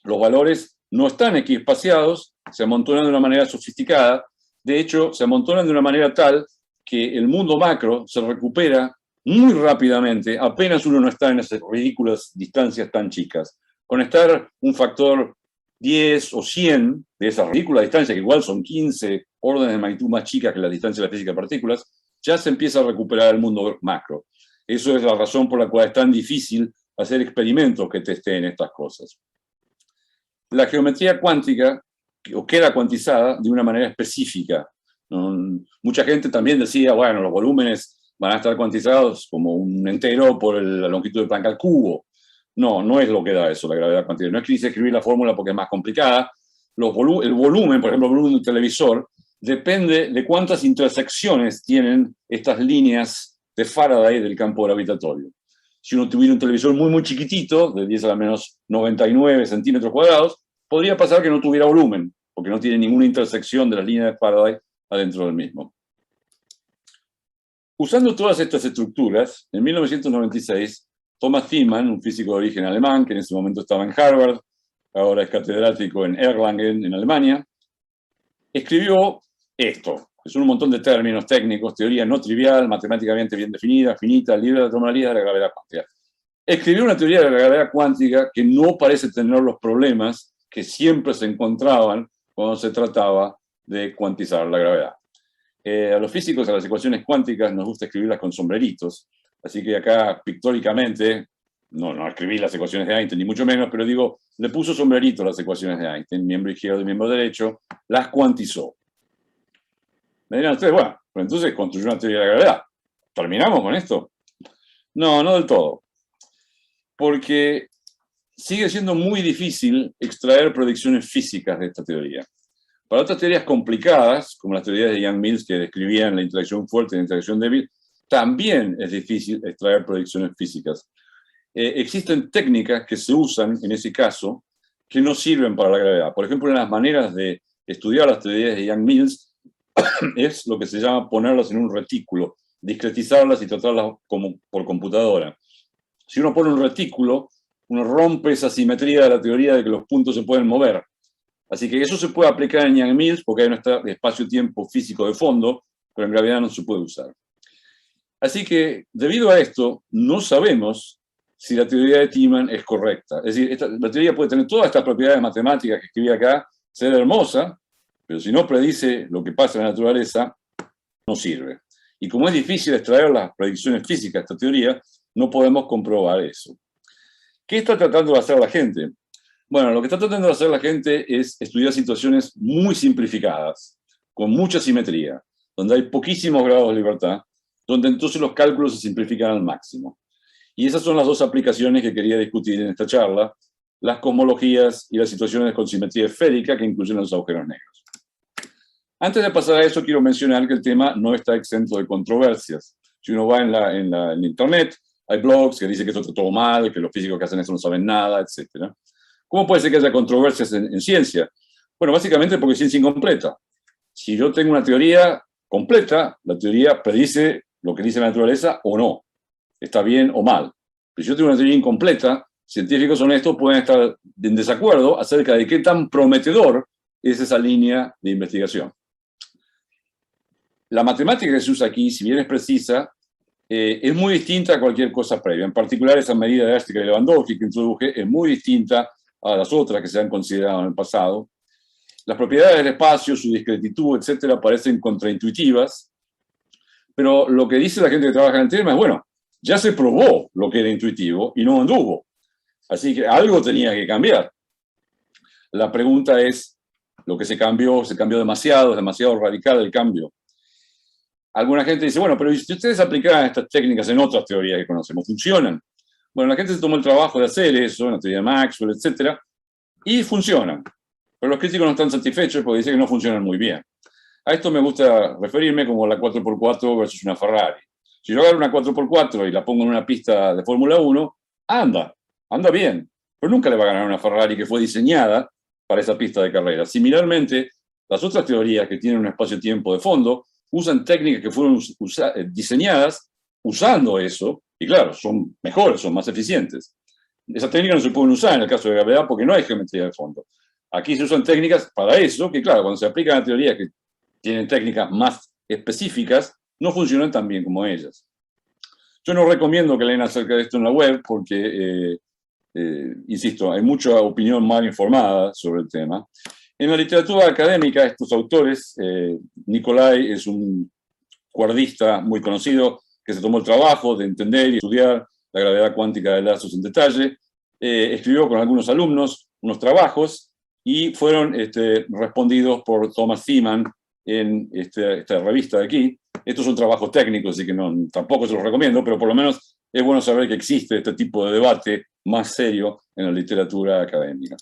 Los valores no están equiespaciados, se amontonan de una manera sofisticada. De hecho, se amontonan de una manera tal que el mundo macro se recupera muy rápidamente, apenas uno no está en esas ridículas distancias tan chicas. Con estar un factor 10 o 100 de esa ridícula distancia, que igual son 15 órdenes de magnitud más chicas que la distancia de la física de partículas, ya se empieza a recuperar el mundo macro. Eso es la razón por la cual es tan difícil hacer experimentos que testeen estas cosas. La geometría cuántica queda cuantizada de una manera específica. Mucha gente también decía, bueno, los volúmenes van a estar cuantizados como un entero por la longitud de Planck al cubo. No, no es lo que da eso, la gravedad cuántica. No es que quise escribir la fórmula porque es más complicada. El volumen, por ejemplo, el volumen de un televisor, depende de cuántas intersecciones tienen estas líneas de Faraday del campo gravitatorio. Si uno tuviera un televisor muy, muy chiquitito, de 10 a la menos 99 centímetros cuadrados, podría pasar que no tuviera volumen, porque no tiene ninguna intersección de las líneas de Faraday adentro del mismo. Usando todas estas estructuras, en 1996, Thomas Thiemann, un físico de origen alemán, que en ese momento estaba en Harvard, ahora es catedrático en Erlangen, en Alemania, escribió esto. Es un montón de términos técnicos, teoría no trivial, matemáticamente bien definida, finita, libre de anomalías de la gravedad cuántica. Escribió una teoría de la gravedad cuántica que no parece tener los problemas que siempre se encontraban cuando se trataba de cuantizar la gravedad. A los físicos, a las ecuaciones cuánticas nos gusta escribirlas con sombreritos, así que acá pictóricamente, no escribí las ecuaciones de Einstein, ni mucho menos, pero digo, le puso sombrerito a las ecuaciones de Einstein, miembro izquierdo y miembro derecho, las cuantizó. Me dirán ustedes, bueno, pues entonces construyó una teoría de la gravedad. ¿Terminamos con esto? No, no del todo. Porque sigue siendo muy difícil extraer predicciones físicas de esta teoría. Para otras teorías complicadas, como las teorías de Yang-Mills que describían la interacción fuerte y la interacción débil, también es difícil extraer predicciones físicas. Existen técnicas que se usan en ese caso que no sirven para la gravedad. Por ejemplo, una de las maneras de estudiar las teorías de Yang-Mills es lo que se llama ponerlas en un retículo, discretizarlas y tratarlas como por computadora. Si uno pone un retículo, uno rompe esa simetría de la teoría de que los puntos se pueden mover. Así que eso se puede aplicar en Yang-Mills porque hay un espacio-tiempo físico de fondo, pero en gravedad no se puede usar. Así que, debido a esto, no sabemos si la teoría de Thiemann es correcta. Es decir, la teoría puede tener todas estas propiedades matemáticas que escribí acá, ser hermosa, pero si no predice lo que pasa en la naturaleza, no sirve. Y como es difícil extraer las predicciones físicas de esta teoría, no podemos comprobar eso. ¿Qué está tratando de hacer la gente? Bueno, lo que está tratando de hacer la gente es estudiar situaciones muy simplificadas, con mucha simetría, donde hay poquísimos grados de libertad, donde entonces los cálculos se simplifican al máximo. Y esas son las dos aplicaciones que quería discutir en esta charla, las cosmologías y las situaciones con simetría esférica que incluyen los agujeros negros. Antes de pasar a eso, quiero mencionar que el tema no está exento de controversias. Si uno va en Internet, hay blogs que dicen que esto está todo mal, que los físicos que hacen eso no saben nada, etc. ¿Cómo puede ser que haya controversias en ciencia? Bueno, básicamente porque es ciencia incompleta. Si yo tengo una teoría completa, la teoría predice lo que dice la naturaleza o no. Está bien o mal. Pero si yo tengo una teoría incompleta, científicos honestos pueden estar en desacuerdo acerca de qué tan prometedor es esa línea de investigación. La matemática que se usa aquí, si bien es precisa, es muy distinta a cualquier cosa previa. En particular, esa medida de Astrika y Lewandowski que introduje es muy distinta a las otras que se han considerado en el pasado. Las propiedades del espacio, su discretitud, etcétera, parecen contraintuitivas, pero lo que dice la gente que trabaja en el tema es, bueno, ya se probó lo que era intuitivo y no anduvo. Así que algo tenía que cambiar. La pregunta es, ¿lo que se cambió demasiado, es demasiado radical el cambio? alguna gente dice, bueno, pero si ustedes aplicaran estas técnicas en otras teorías que conocemos, ¿funcionan? Bueno, la gente se tomó el trabajo de hacer eso, en la teoría de Maxwell, etcétera, y funcionan. Pero los críticos no están satisfechos porque dicen que no funcionan muy bien. A esto me gusta referirme como la 4x4 versus una Ferrari. Si yo agarro una 4x4 y la pongo en una pista de Fórmula 1, anda bien, pero nunca le va a ganar una Ferrari que fue diseñada para esa pista de carrera. Similarmente, las otras teorías que tienen un espacio-tiempo de fondo usan técnicas que fueron diseñadas usando eso, y claro, son mejores, son más eficientes. Esas técnicas no se pueden usar en el caso de gravedad porque no hay geometría de fondo. Aquí se usan técnicas para eso, que claro, cuando se aplican a teorías que tienen técnicas más específicas, no funcionan tan bien como ellas. Yo no recomiendo que lean acerca de esto en la web porque, insisto, hay mucha opinión mal informada sobre el tema. En la literatura académica, estos autores, Nicolai es un cuerdista muy conocido que se tomó el trabajo de entender y estudiar la gravedad cuántica de lazos en detalle, escribió con algunos alumnos unos trabajos y fueron respondidos por Thomas Seaman en esta revista de aquí. Estos son trabajos técnicos, así que tampoco se los recomiendo, pero por lo menos es bueno saber que existe este tipo de debate más serio en la literatura académica.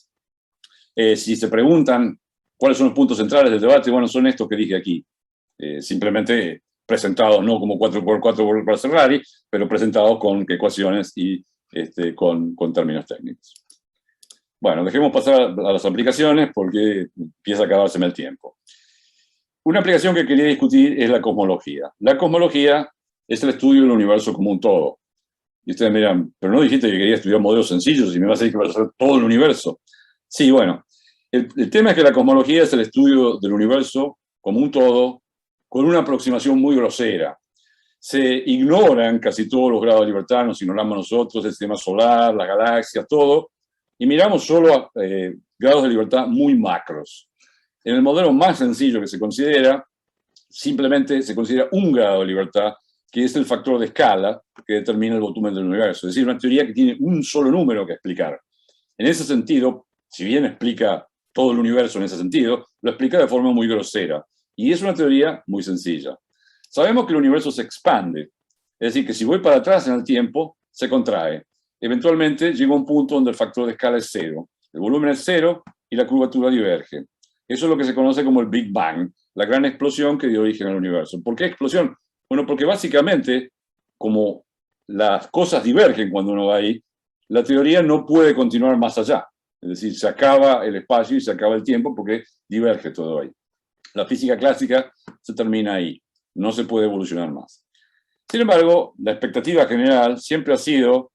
Si se preguntan cuáles son los puntos centrales del debate, bueno, son estos que dije aquí. Simplemente presentados no como 4x4 para Ferrari, pero presentados con ecuaciones y con términos técnicos. Bueno, dejemos pasar a las aplicaciones porque empieza a acabárseme el tiempo. Una aplicación que quería discutir es la cosmología. La cosmología es el estudio del universo como un todo. Y ustedes me dirán, pero no dijiste que quería estudiar modelos sencillos y me vas a decir que vas a hacer todo el universo. Sí, bueno, el tema es que la cosmología es el estudio del universo como un todo, con una aproximación muy grosera. Se ignoran casi todos los grados de libertad, nos ignoramos nosotros, el sistema solar, las galaxias, todo, y miramos solo grados de libertad muy macros. En el modelo más sencillo que se considera, simplemente se considera un grado de libertad, que es el factor de escala que determina el volumen del universo. Es decir, una teoría que tiene un solo número que explicar. En ese sentido, si bien explica todo el universo en ese sentido, lo explica de forma muy grosera. Y es una teoría muy sencilla. Sabemos que el universo se expande. Es decir, que si voy para atrás en el tiempo, se contrae. Eventualmente llega un punto donde el factor de escala es cero. El volumen es cero y la curvatura diverge. Eso es lo que se conoce como el Big Bang, la gran explosión que dio origen al universo. ¿Por qué explosión? Bueno, porque básicamente, como las cosas divergen cuando uno va ahí, la teoría no puede continuar más allá. Es decir, se acaba el espacio y se acaba el tiempo porque diverge todo ahí. La física clásica se termina ahí. No se puede evolucionar más. Sin embargo, la expectativa general siempre ha sido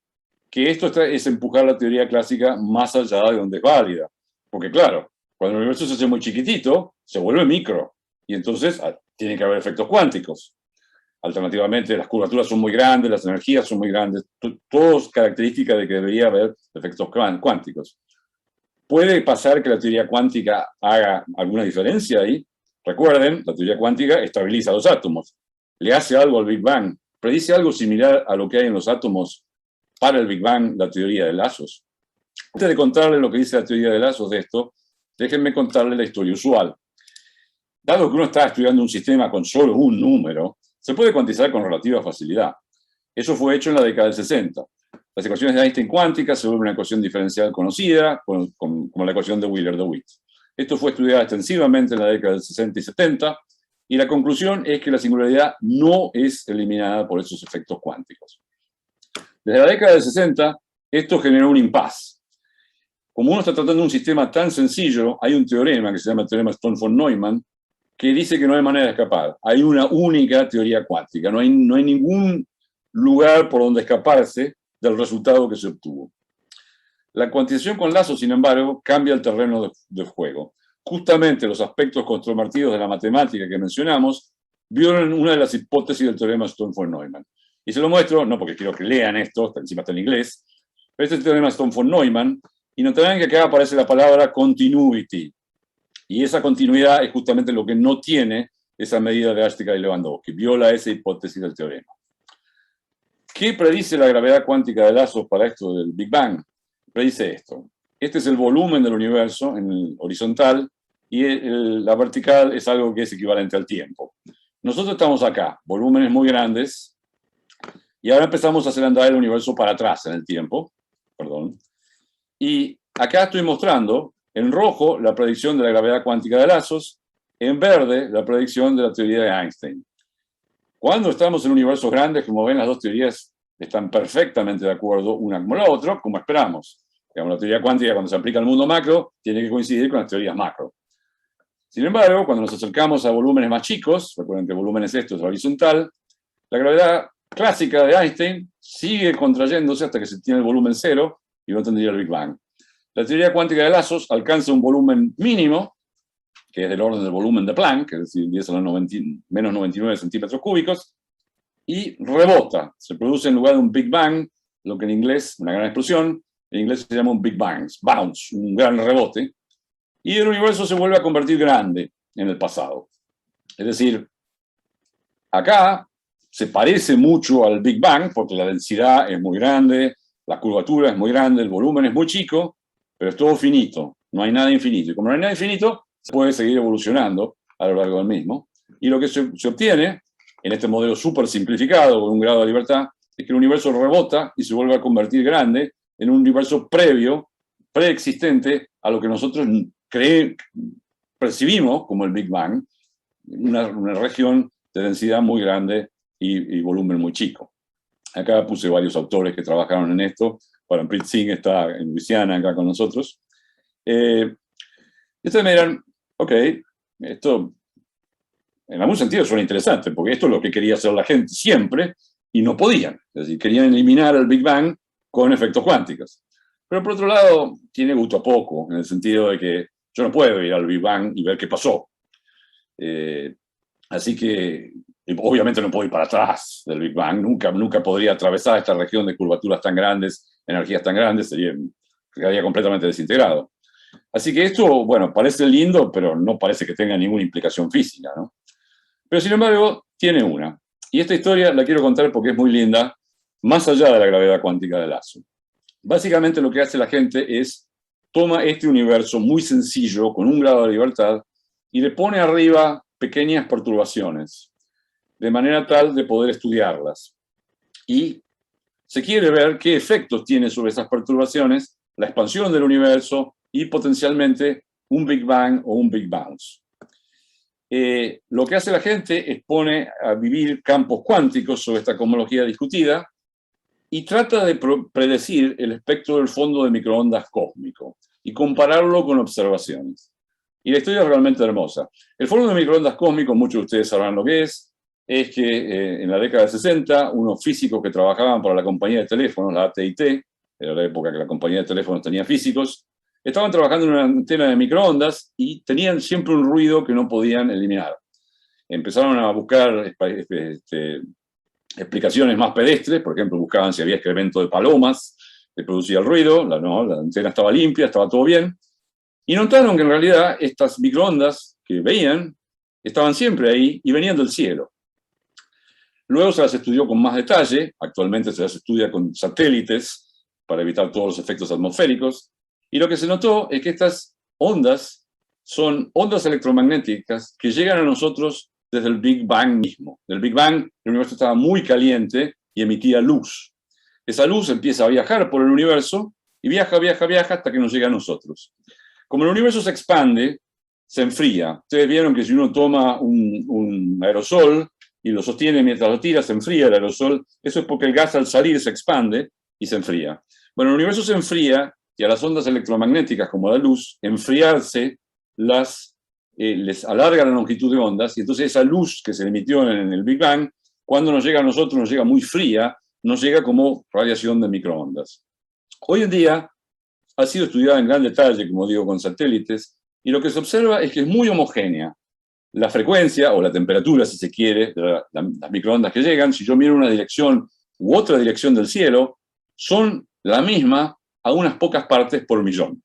que esto es empujar la teoría clásica más allá de donde es válida. Porque claro, cuando el universo se hace muy chiquitito, se vuelve micro. Y entonces tiene que haber efectos cuánticos. Alternativamente, las curvaturas son muy grandes, las energías son muy grandes. Todas características de que debería haber efectos cuánticos. ¿Puede pasar que la teoría cuántica haga alguna diferencia ahí? Recuerden, la teoría cuántica estabiliza los átomos. Le hace algo al Big Bang. Predice algo similar a lo que hay en los átomos para el Big Bang, la teoría de lazos. Antes de contarles lo que dice la teoría de lazos de esto, déjenme contarles la historia usual. Dado que uno está estudiando un sistema con solo un número, se puede cuantizar con relativa facilidad. Eso fue hecho en la década del 60. Las ecuaciones de Einstein cuánticas se vuelven una ecuación diferencial conocida, como la ecuación de Wheeler-DeWitt. Esto fue estudiado extensivamente en la década del 60 y 70, y la conclusión es que la singularidad no es eliminada por esos efectos cuánticos. Desde la década del 60, esto generó un impasse. Como uno está tratando un sistema tan sencillo, hay un teorema que se llama el teorema Stone-von-Neumann, que dice que no hay manera de escapar. Hay una única teoría cuántica. No hay ningún lugar por donde escaparse del resultado que se obtuvo. La cuantización con lazos, sin embargo, cambia el terreno de juego. Justamente los aspectos controvertidos de la matemática que mencionamos violan una de las hipótesis del teorema Stone-von-Neumann. Y se lo muestro, no porque quiero que lean esto, encima está en inglés, pero este es el teorema Stone-von-Neumann, y notarán que acá aparece la palabra continuity. Y esa continuidad es justamente lo que no tiene esa medida drástica de Lewandowski, viola esa hipótesis del teorema. ¿Qué predice la gravedad cuántica de lazos para esto del Big Bang? Predice esto. Este es el volumen del universo en el horizontal y la vertical es algo que es equivalente al tiempo. nosotros estamos acá, volúmenes muy grandes, y ahora empezamos a hacer andar el universo para atrás en el tiempo, perdón, y acá estoy mostrando en rojo la predicción de la gravedad cuántica de lazos, en verde la predicción de la teoría de Einstein. Cuando estamos en universos grandes, como ven, las dos teorías están perfectamente de acuerdo una como la otra, como esperamos. Digamos, la teoría cuántica, cuando se aplica al mundo macro, tiene que coincidir con las teorías macro. Sin embargo, cuando nos acercamos a volúmenes más chicos, recuerden que volumen es esto, es horizontal, la gravedad clásica de Einstein sigue contrayéndose hasta que se tiene el volumen cero y no tendría el Big Bang. La teoría cuántica de lazos alcanza un volumen mínimo, que es del orden del volumen de Planck, es decir, 10 a la menos 99 centímetros cúbicos, y rebota. Se produce en lugar de un Big Bang, lo que en inglés, una gran explosión, en inglés se llama un Big Bang, bounce, un gran rebote, y el universo se vuelve a convertir grande en el pasado. Es decir, acá se parece mucho al Big Bang, porque la densidad es muy grande, la curvatura es muy grande, el volumen es muy chico, pero es todo finito, no hay nada infinito. Y como no hay nada infinito, se puede seguir evolucionando a lo largo del mismo. Y lo que se obtiene, en este modelo súper simplificado, con un grado de libertad, es que el universo rebota y se vuelve a convertir grande en un universo previo, preexistente a lo que nosotros percibimos como el Big Bang, una región de densidad muy grande y volumen muy chico. Acá puse varios autores que trabajaron en esto. Parampreet Singh está en Luisiana, acá con nosotros. Ustedes me dirán, ok, esto en algún sentido suena interesante, porque esto es lo que quería hacer la gente siempre, y no podían. Es decir, querían eliminar el Big Bang con efectos cuánticos. Pero por otro lado, tiene gusto a poco, en el sentido de que yo no puedo ir al Big Bang y ver qué pasó. Así que, obviamente no puedo ir para atrás del Big Bang, nunca podría atravesar esta región de curvaturas tan grandes, energías tan grandes, quedaría completamente desintegrado. Así que esto, bueno, parece lindo, pero no parece que tenga ninguna implicación física, ¿no? Pero sin embargo, tiene una. Y esta historia la quiero contar porque es muy linda, más allá de la gravedad cuántica de lazo. Básicamente lo que hace la gente es, toma este universo muy sencillo, con un grado de libertad, y le pone arriba pequeñas perturbaciones, de manera tal de poder estudiarlas. Y se quiere ver qué efectos tiene sobre esas perturbaciones la expansión del universo y potencialmente un Big Bang o un Big Bounce. Lo que hace la gente es pone a vivir campos cuánticos sobre esta cosmología discutida y trata de predecir el espectro del fondo de microondas cósmico y compararlo con observaciones. Y la historia es realmente hermosa. El fondo de microondas cósmico, muchos de ustedes sabrán lo que es que en la década de 60, unos físicos que trabajaban para la compañía de teléfonos, la AT&T, era la época que la compañía de teléfonos tenía físicos, estaban trabajando en una antena de microondas y tenían siempre un ruido que no podían eliminar. Empezaron a buscar explicaciones más pedestres, por ejemplo, buscaban si había excremento de palomas que producía el ruido, la antena estaba limpia, estaba todo bien, y notaron que en realidad estas microondas que veían estaban siempre ahí y venían del cielo. Luego se las estudió con más detalle, actualmente se las estudia con satélites para evitar todos los efectos atmosféricos, y lo que se notó es que estas ondas son ondas electromagnéticas que llegan a nosotros desde el Big Bang mismo. Del Big Bang, el universo estaba muy caliente y emitía luz. Esa luz empieza a viajar por el universo y viaja hasta que nos llega a nosotros. Como el universo se expande, se enfría. Ustedes vieron que si uno toma un aerosol y lo sostiene mientras lo tira, se enfría el aerosol. Eso es porque el gas al salir se expande y se enfría. Bueno, el universo se enfría y a las ondas electromagnéticas, como la luz, enfriarse les alarga la longitud de ondas, y entonces esa luz que se emitió en el Big Bang, cuando nos llega a nosotros, nos llega muy fría, nos llega como radiación de microondas. Hoy en día ha sido estudiada en gran detalle, como digo, con satélites, y lo que se observa es que es muy homogénea. La frecuencia, o la temperatura, si se quiere, de las microondas que llegan, si yo miro una dirección u otra dirección del cielo, son la misma a unas pocas partes por millón.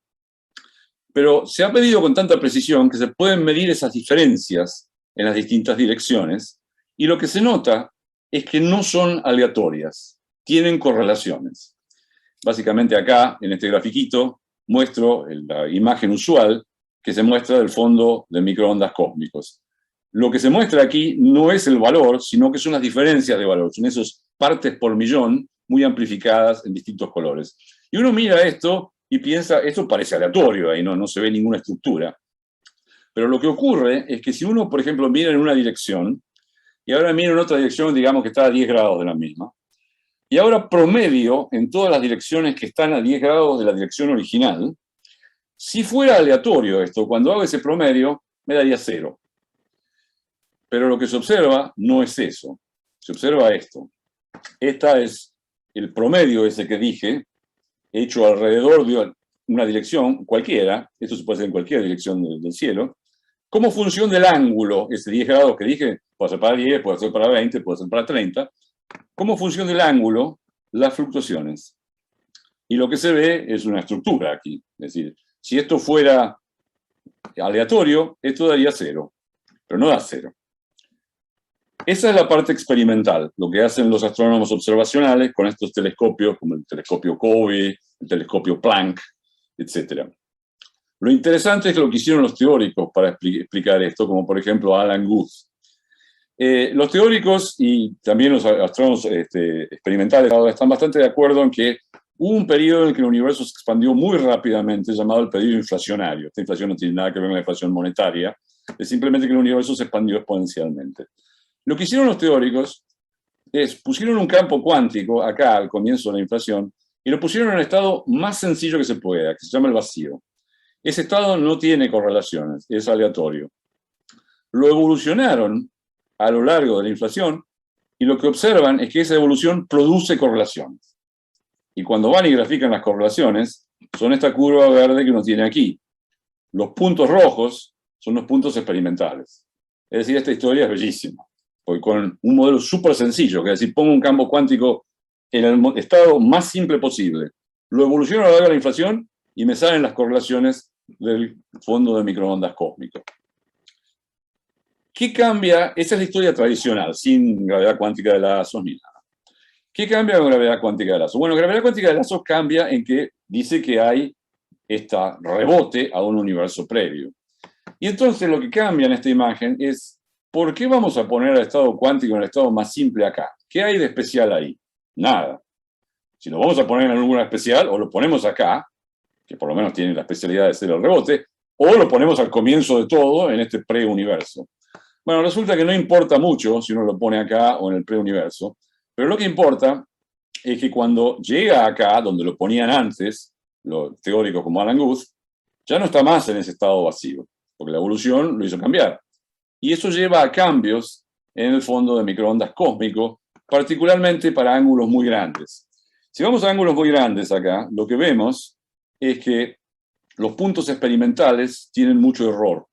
Pero se ha medido con tanta precisión que se pueden medir esas diferencias en las distintas direcciones, y lo que se nota es que no son aleatorias, tienen correlaciones. Básicamente acá, en este grafiquito, muestro la imagen usual que se muestra del fondo de microondas cósmicos. lo que se muestra aquí no es el valor, sino que son las diferencias de valor, son esas partes por millón muy amplificadas en distintos colores. Y uno mira esto y piensa, esto parece aleatorio, ahí no se ve ninguna estructura. Pero lo que ocurre es que si uno, por ejemplo, mira en una dirección, y ahora mira en otra dirección, digamos que está a 10 grados de la misma, y ahora promedio en todas las direcciones que están a 10 grados de la dirección original, si fuera aleatorio esto, cuando hago ese promedio, me daría 0. Pero lo que se observa no es eso. Se observa esto. Esta es el promedio ese que dije, hecho alrededor de una dirección cualquiera, esto se puede hacer en cualquier dirección del cielo, como función del ángulo, ese 10 grados que dije, puede ser para 10, puede ser para 20, puede ser para 30, como función del ángulo, las fluctuaciones. Y lo que se ve es una estructura aquí. Es decir, si esto fuera aleatorio, esto daría 0, pero no da 0. Esa es la parte experimental, lo que hacen los astrónomos observacionales con estos telescopios, como el telescopio Covey, el telescopio Planck, etc. Lo interesante es lo que hicieron los teóricos para explicar esto, como por ejemplo Alan Guth. Los teóricos y también los astrónomos experimentales están bastante de acuerdo en que hubo un periodo en el que el universo se expandió muy rápidamente, llamado el periodo inflacionario. Esta inflación no tiene nada que ver con la inflación monetaria, es simplemente que el universo se expandió exponencialmente. Lo que hicieron los teóricos es, pusieron un campo cuántico acá al comienzo de la inflación y lo pusieron en el estado más sencillo que se pueda, que se llama el vacío. Ese estado no tiene correlaciones, es aleatorio. Lo evolucionaron a lo largo de la inflación y lo que observan es que esa evolución produce correlaciones. Y cuando van y grafican las correlaciones, son esta curva verde que uno tiene aquí. Los puntos rojos son los puntos experimentales. Es decir, esta historia es bellísima. Porque con un modelo súper sencillo, que es decir, pongo un campo cuántico en el estado más simple posible, lo evoluciono a lo largo de la inflación y me salen las correlaciones del fondo de microondas cósmico. ¿Qué cambia? Esa es la historia tradicional, sin gravedad cuántica de lazos ni nada. ¿Qué cambia con gravedad cuántica de lazos? Bueno, gravedad cuántica de lazos cambia en que dice que hay este rebote a un universo previo. Y entonces lo que cambia en esta imagen es, ¿por qué vamos a poner al estado cuántico en el estado más simple acá? ¿Qué hay de especial ahí? Nada. Si lo vamos a poner en algún lugar especial, o lo ponemos acá, que por lo menos tiene la especialidad de ser el rebote, o lo ponemos al comienzo de todo en este preuniverso. Bueno, resulta que no importa mucho si uno lo pone acá o en el preuniverso, pero lo que importa es que cuando llega acá, donde lo ponían antes, los teóricos como Alan Guth, ya no está más en ese estado vacío, porque la evolución lo hizo cambiar. Y eso lleva a cambios en el fondo de microondas cósmico, particularmente para ángulos muy grandes. Si vamos a ángulos muy grandes acá, lo que vemos es que los puntos experimentales tienen mucho error.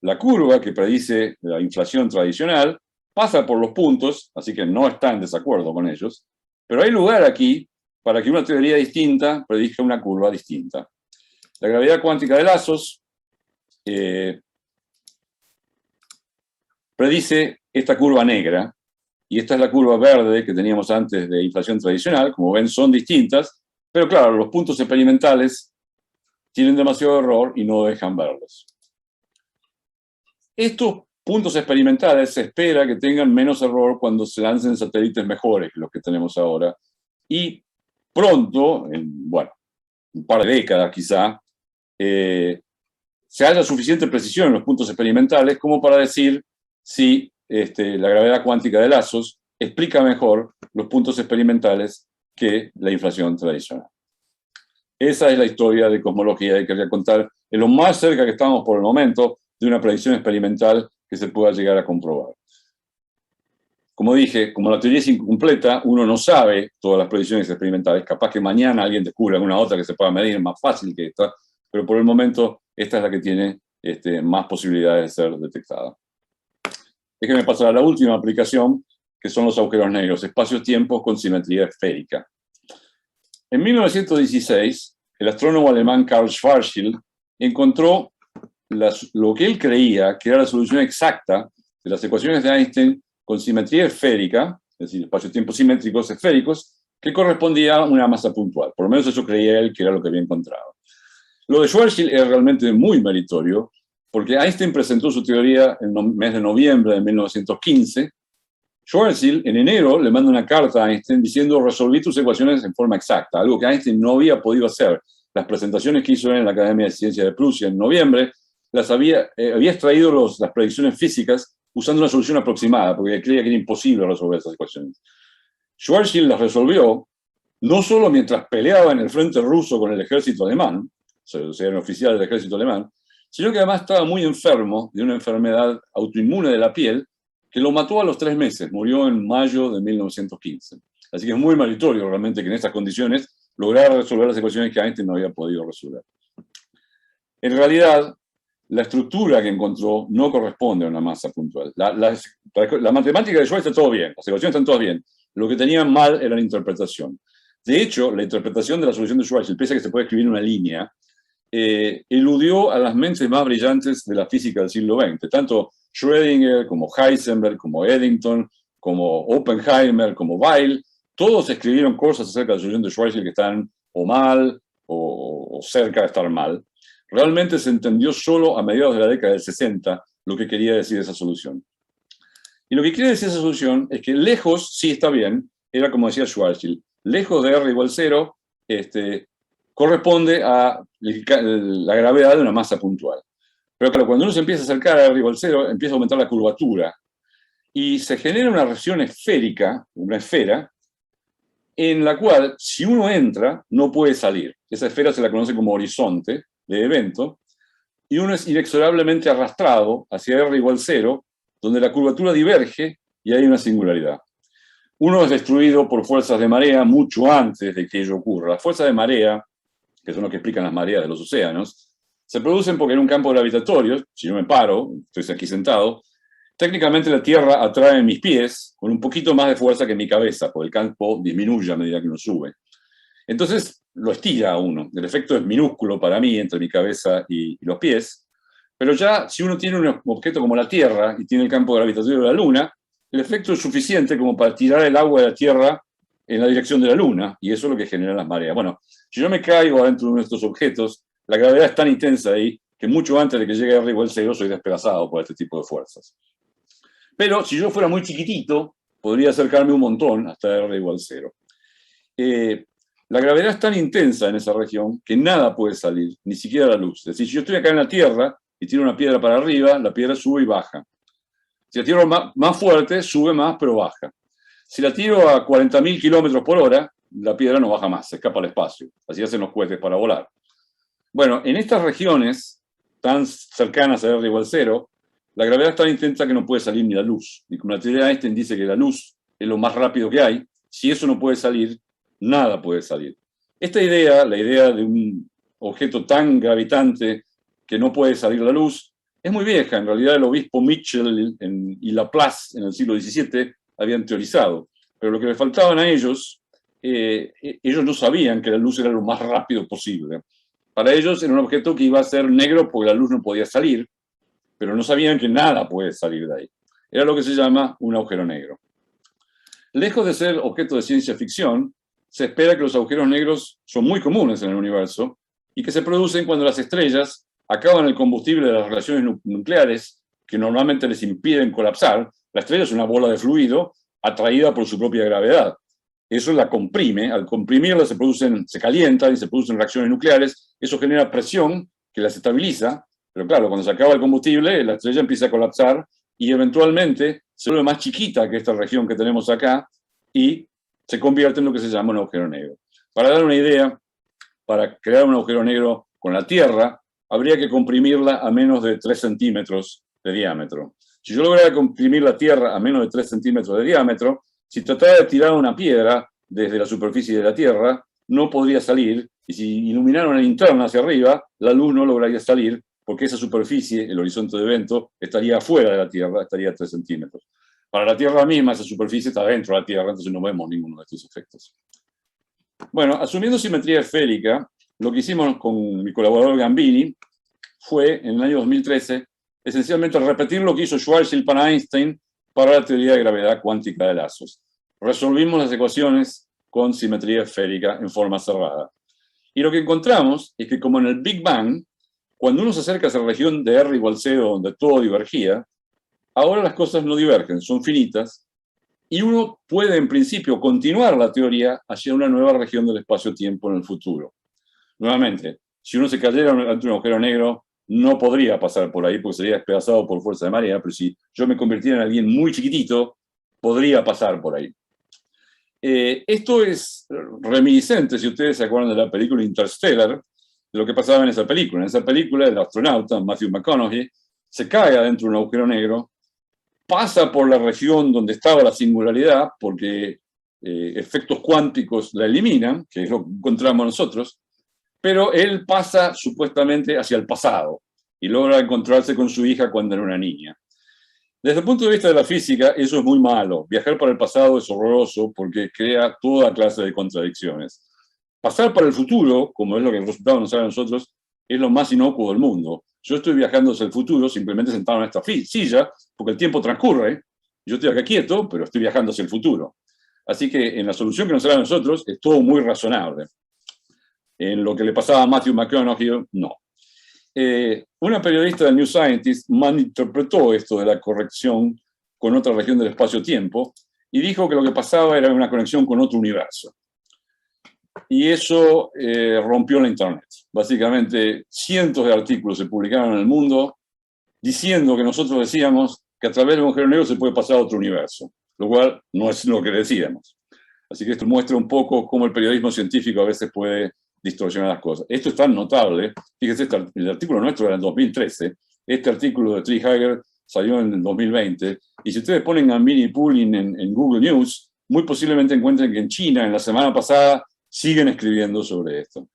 La curva que predice la inflación tradicional pasa por los puntos, así que no está en desacuerdo con ellos, pero hay lugar aquí para que una teoría distinta predizca una curva distinta. La gravedad cuántica de lazos predice esta curva negra, y esta es la curva verde que teníamos antes de inflación tradicional. Como ven, son distintas, pero claro, los puntos experimentales tienen demasiado error y no dejan verlos. Estos puntos experimentales se espera que tengan menos error cuando se lancen satélites mejores que los que tenemos ahora, y pronto, en un par de décadas quizá, se haya suficiente precisión en los puntos experimentales como para decir si la gravedad cuántica de lazos explica mejor los puntos experimentales que la inflación tradicional. Esa es la historia de cosmología que quería contar. Es lo más cerca que estamos por el momento de una predicción experimental que se pueda llegar a comprobar. Como dije, como la teoría es incompleta, uno no sabe todas las predicciones experimentales. Capaz que mañana alguien descubra alguna otra que se pueda medir más fácil que esta, pero por el momento esta es la que tiene más posibilidades de ser detectada. Déjenme pasar a la última aplicación, que son los agujeros negros, espacios-tiempos con simetría esférica. En 1916, el astrónomo alemán Karl Schwarzschild encontró lo que él creía que era la solución exacta de las ecuaciones de Einstein con simetría esférica, es decir, espacios-tiempos simétricos esféricos, que correspondía a una masa puntual. Por lo menos eso creía él que era lo que había encontrado. Lo de Schwarzschild era realmente muy meritorio, porque Einstein presentó su teoría en el mes de noviembre de 1915. Schwarzschild en enero le manda una carta a Einstein diciendo: resolví tus ecuaciones en forma exacta, algo que Einstein no había podido hacer. Las presentaciones que hizo en la Academia de Ciencias de Prusia en noviembre las había extraído las predicciones físicas usando una solución aproximada, porque creía que era imposible resolver esas ecuaciones. Schwarzschild las resolvió no solo mientras peleaba en el frente ruso con el ejército alemán, o sea, era un oficial del ejército alemán, sino que además estaba muy enfermo de una enfermedad autoinmune de la piel que lo mató a los 3 meses, murió en mayo de 1915. Así que es muy meritorio realmente que en estas condiciones lograra resolver las ecuaciones que Einstein no había podido resolver. En realidad, la estructura que encontró no corresponde a una masa puntual. La matemática de Schwarzschild está todo bien, las ecuaciones están todas bien. Lo que tenían mal era la interpretación. De hecho, la interpretación de la solución de Schwarzschild, pese a que se puede escribir en una línea, eludió a las mentes más brillantes de la física del siglo XX, tanto Schrödinger, como Heisenberg, como Eddington, como Oppenheimer, como Weil. Todos escribieron cosas acerca de la solución de Schwarzschild que están o mal o cerca de estar mal. Realmente se entendió solo a mediados de la década del 60 lo que quería decir esa solución. Y lo que quiere decir esa solución es que lejos, sí está bien, era como decía Schwarzschild, lejos de R igual 0, corresponde a la gravedad de una masa puntual. Pero claro, cuando uno se empieza a acercar a R igual 0, empieza a aumentar la curvatura y se genera una región esférica, una esfera, en la cual si uno entra, no puede salir. Esa esfera se la conoce como horizonte de evento, y uno es inexorablemente arrastrado hacia R igual 0, donde la curvatura diverge y hay una singularidad. Uno es destruido por fuerzas de marea mucho antes de que ello ocurra. Las fuerzas de marea, que son lo que explican las mareas de los océanos, se producen porque en un campo gravitatorio, si yo me paro, estoy aquí sentado, técnicamente la Tierra atrae mis pies con un poquito más de fuerza que mi cabeza, porque el campo disminuye a medida que uno sube. Entonces lo estira a uno. El efecto es minúsculo para mí entre mi cabeza y los pies, pero ya si uno tiene un objeto como la Tierra y tiene el campo gravitatorio de la Luna, el efecto es suficiente como para tirar el agua de la Tierra en la dirección de la Luna, y eso es lo que genera las mareas. Bueno, si yo me caigo adentro de uno de estos objetos, la gravedad es tan intensa ahí que mucho antes de que llegue a R igual 0 soy despedazado por este tipo de fuerzas. Pero si yo fuera muy chiquitito, podría acercarme un montón hasta R igual 0. La gravedad es tan intensa en esa región que nada puede salir, ni siquiera la luz. Es decir, si yo estoy acá en la Tierra y tiro una piedra para arriba, la piedra sube y baja. Si la tiro más fuerte, sube más, pero baja. Si la tiro a 40.000 kilómetros por hora, la piedra no baja más, se escapa al espacio. Así hacen los cohetes para volar. Bueno, en estas regiones tan cercanas a R igual 0, la gravedad es tan intensa que no puede salir ni la luz. Y como la teoría de Einstein dice que la luz es lo más rápido que hay, si eso no puede salir, nada puede salir. Esta idea, la idea de un objeto tan gravitante que no puede salir la luz, es muy vieja. En realidad el obispo Mitchell y Laplace en el siglo XVII habían teorizado. Pero lo que le faltaban a ellos, ellos no sabían que la luz era lo más rápido posible. Para ellos era un objeto que iba a ser negro porque la luz no podía salir, pero no sabían que nada puede salir de ahí. Era lo que se llama un agujero negro. Lejos de ser objeto de ciencia ficción, se espera que los agujeros negros son muy comunes en el universo y que se producen cuando las estrellas acaban el combustible de las relaciones nucleares que normalmente les impiden colapsar. La estrella es una bola de fluido atraída por su propia gravedad. Eso la comprime. Al comprimirla se calientan y se producen reacciones nucleares. Eso genera presión que las estabiliza. Pero claro, cuando se acaba el combustible, la estrella empieza a colapsar y eventualmente se vuelve más chiquita que esta región que tenemos acá y se convierte en lo que se llama un agujero negro. Para dar una idea, para crear un agujero negro con la Tierra, habría que comprimirla a menos de 3 centímetros de diámetro. Si yo lograra comprimir la Tierra a menos de 3 centímetros de diámetro, si tratara de tirar una piedra desde la superficie de la Tierra, no podría salir, y si iluminara una linterna hacia arriba, la luz no lograría salir, porque esa superficie, el horizonte de evento, estaría afuera de la Tierra, estaría a 3 centímetros. Para la Tierra misma, esa superficie está dentro de la Tierra, entonces no vemos ninguno de estos efectos. Bueno, asumiendo simetría esférica, lo que hicimos con mi colaborador Gambini fue, en el año 2013, esencialmente repetir lo que hizo Schwarzschild para Einstein para la teoría de gravedad cuántica de lazos. Resolvimos las ecuaciones con simetría esférica en forma cerrada. Y lo que encontramos es que, como en el Big Bang, cuando uno se acerca a esa región de R igual 0, donde todo divergía, ahora las cosas no divergen, son finitas, y uno puede, en principio, continuar la teoría hacia una nueva región del espacio-tiempo en el futuro. Nuevamente, si uno se cayera ante un agujero negro, no podría pasar por ahí porque sería despedazado por fuerza de marea, pero si yo me convirtiera en alguien muy chiquitito, podría pasar por ahí. Esto es reminiscente, si ustedes se acuerdan de la película Interstellar, de lo que pasaba en esa película. En esa película, el astronauta Matthew McConaughey se cae adentro de un agujero negro, pasa por la región donde estaba la singularidad, porque efectos cuánticos la eliminan, que es lo que encontramos nosotros, pero él pasa supuestamente hacia el pasado y logra encontrarse con su hija cuando era una niña. Desde el punto de vista de la física, eso es muy malo. Viajar para el pasado es horroroso porque crea toda clase de contradicciones. Pasar para el futuro, como es lo que el resultado nos sale a nosotros, es lo más inocuo del mundo. Yo estoy viajando hacia el futuro simplemente sentado en esta silla, porque el tiempo transcurre. Yo estoy acá quieto, pero estoy viajando hacia el futuro. Así que en la solución que nos sale a nosotros es todo muy razonable. En lo que le pasaba a Matthew McConaughey, no. Una periodista del New Scientist malinterpretó esto de la corrección con otra región del espacio-tiempo y dijo que lo que pasaba era una conexión con otro universo. Y eso rompió la Internet. Básicamente, cientos de artículos se publicaron en el mundo diciendo que nosotros decíamos que a través del agujero negro se puede pasar a otro universo, lo cual no es lo que decíamos. Así que esto muestra un poco cómo el periodismo científico a veces puede distorsionar las cosas. Esto es tan notable, fíjense, el artículo nuestro era en 2013, este artículo de Tree Hager salió en el 2020, y si ustedes ponen a Mini Pooling en Google News, muy posiblemente encuentren que en China, en la semana pasada, siguen escribiendo sobre esto.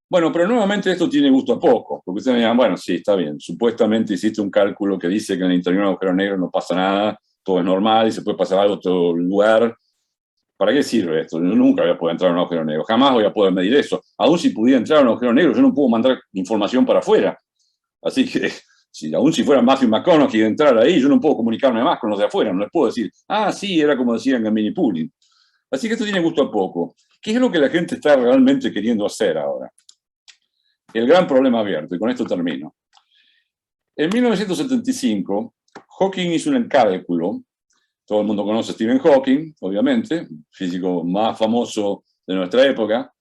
Bueno, pero nuevamente esto tiene gusto a poco, porque ustedes me dirán, bueno, sí, está bien, supuestamente hiciste un cálculo que dice que en el interior de un agujero negro no pasa nada, todo es normal y se puede pasar a otro lugar. ¿Para qué sirve esto? Yo nunca voy a poder entrar a un agujero negro, jamás voy a poder medir eso. Aún si pudiera entrar a un agujero negro, yo no puedo mandar información para afuera. Así que, aún si fuera Matthew McConaughey y entrar ahí, yo no puedo comunicarme más con los de afuera, no les puedo decir, ah, sí, era como decían en Mini Pooling. Así que esto tiene gusto a poco. ¿Qué es lo que la gente está realmente queriendo hacer ahora? El gran problema abierto, y con esto termino. En 1975, Hawking hizo un cálculo. Todo el mundo conoce a Stephen Hawking, obviamente, físico más famoso de nuestra época.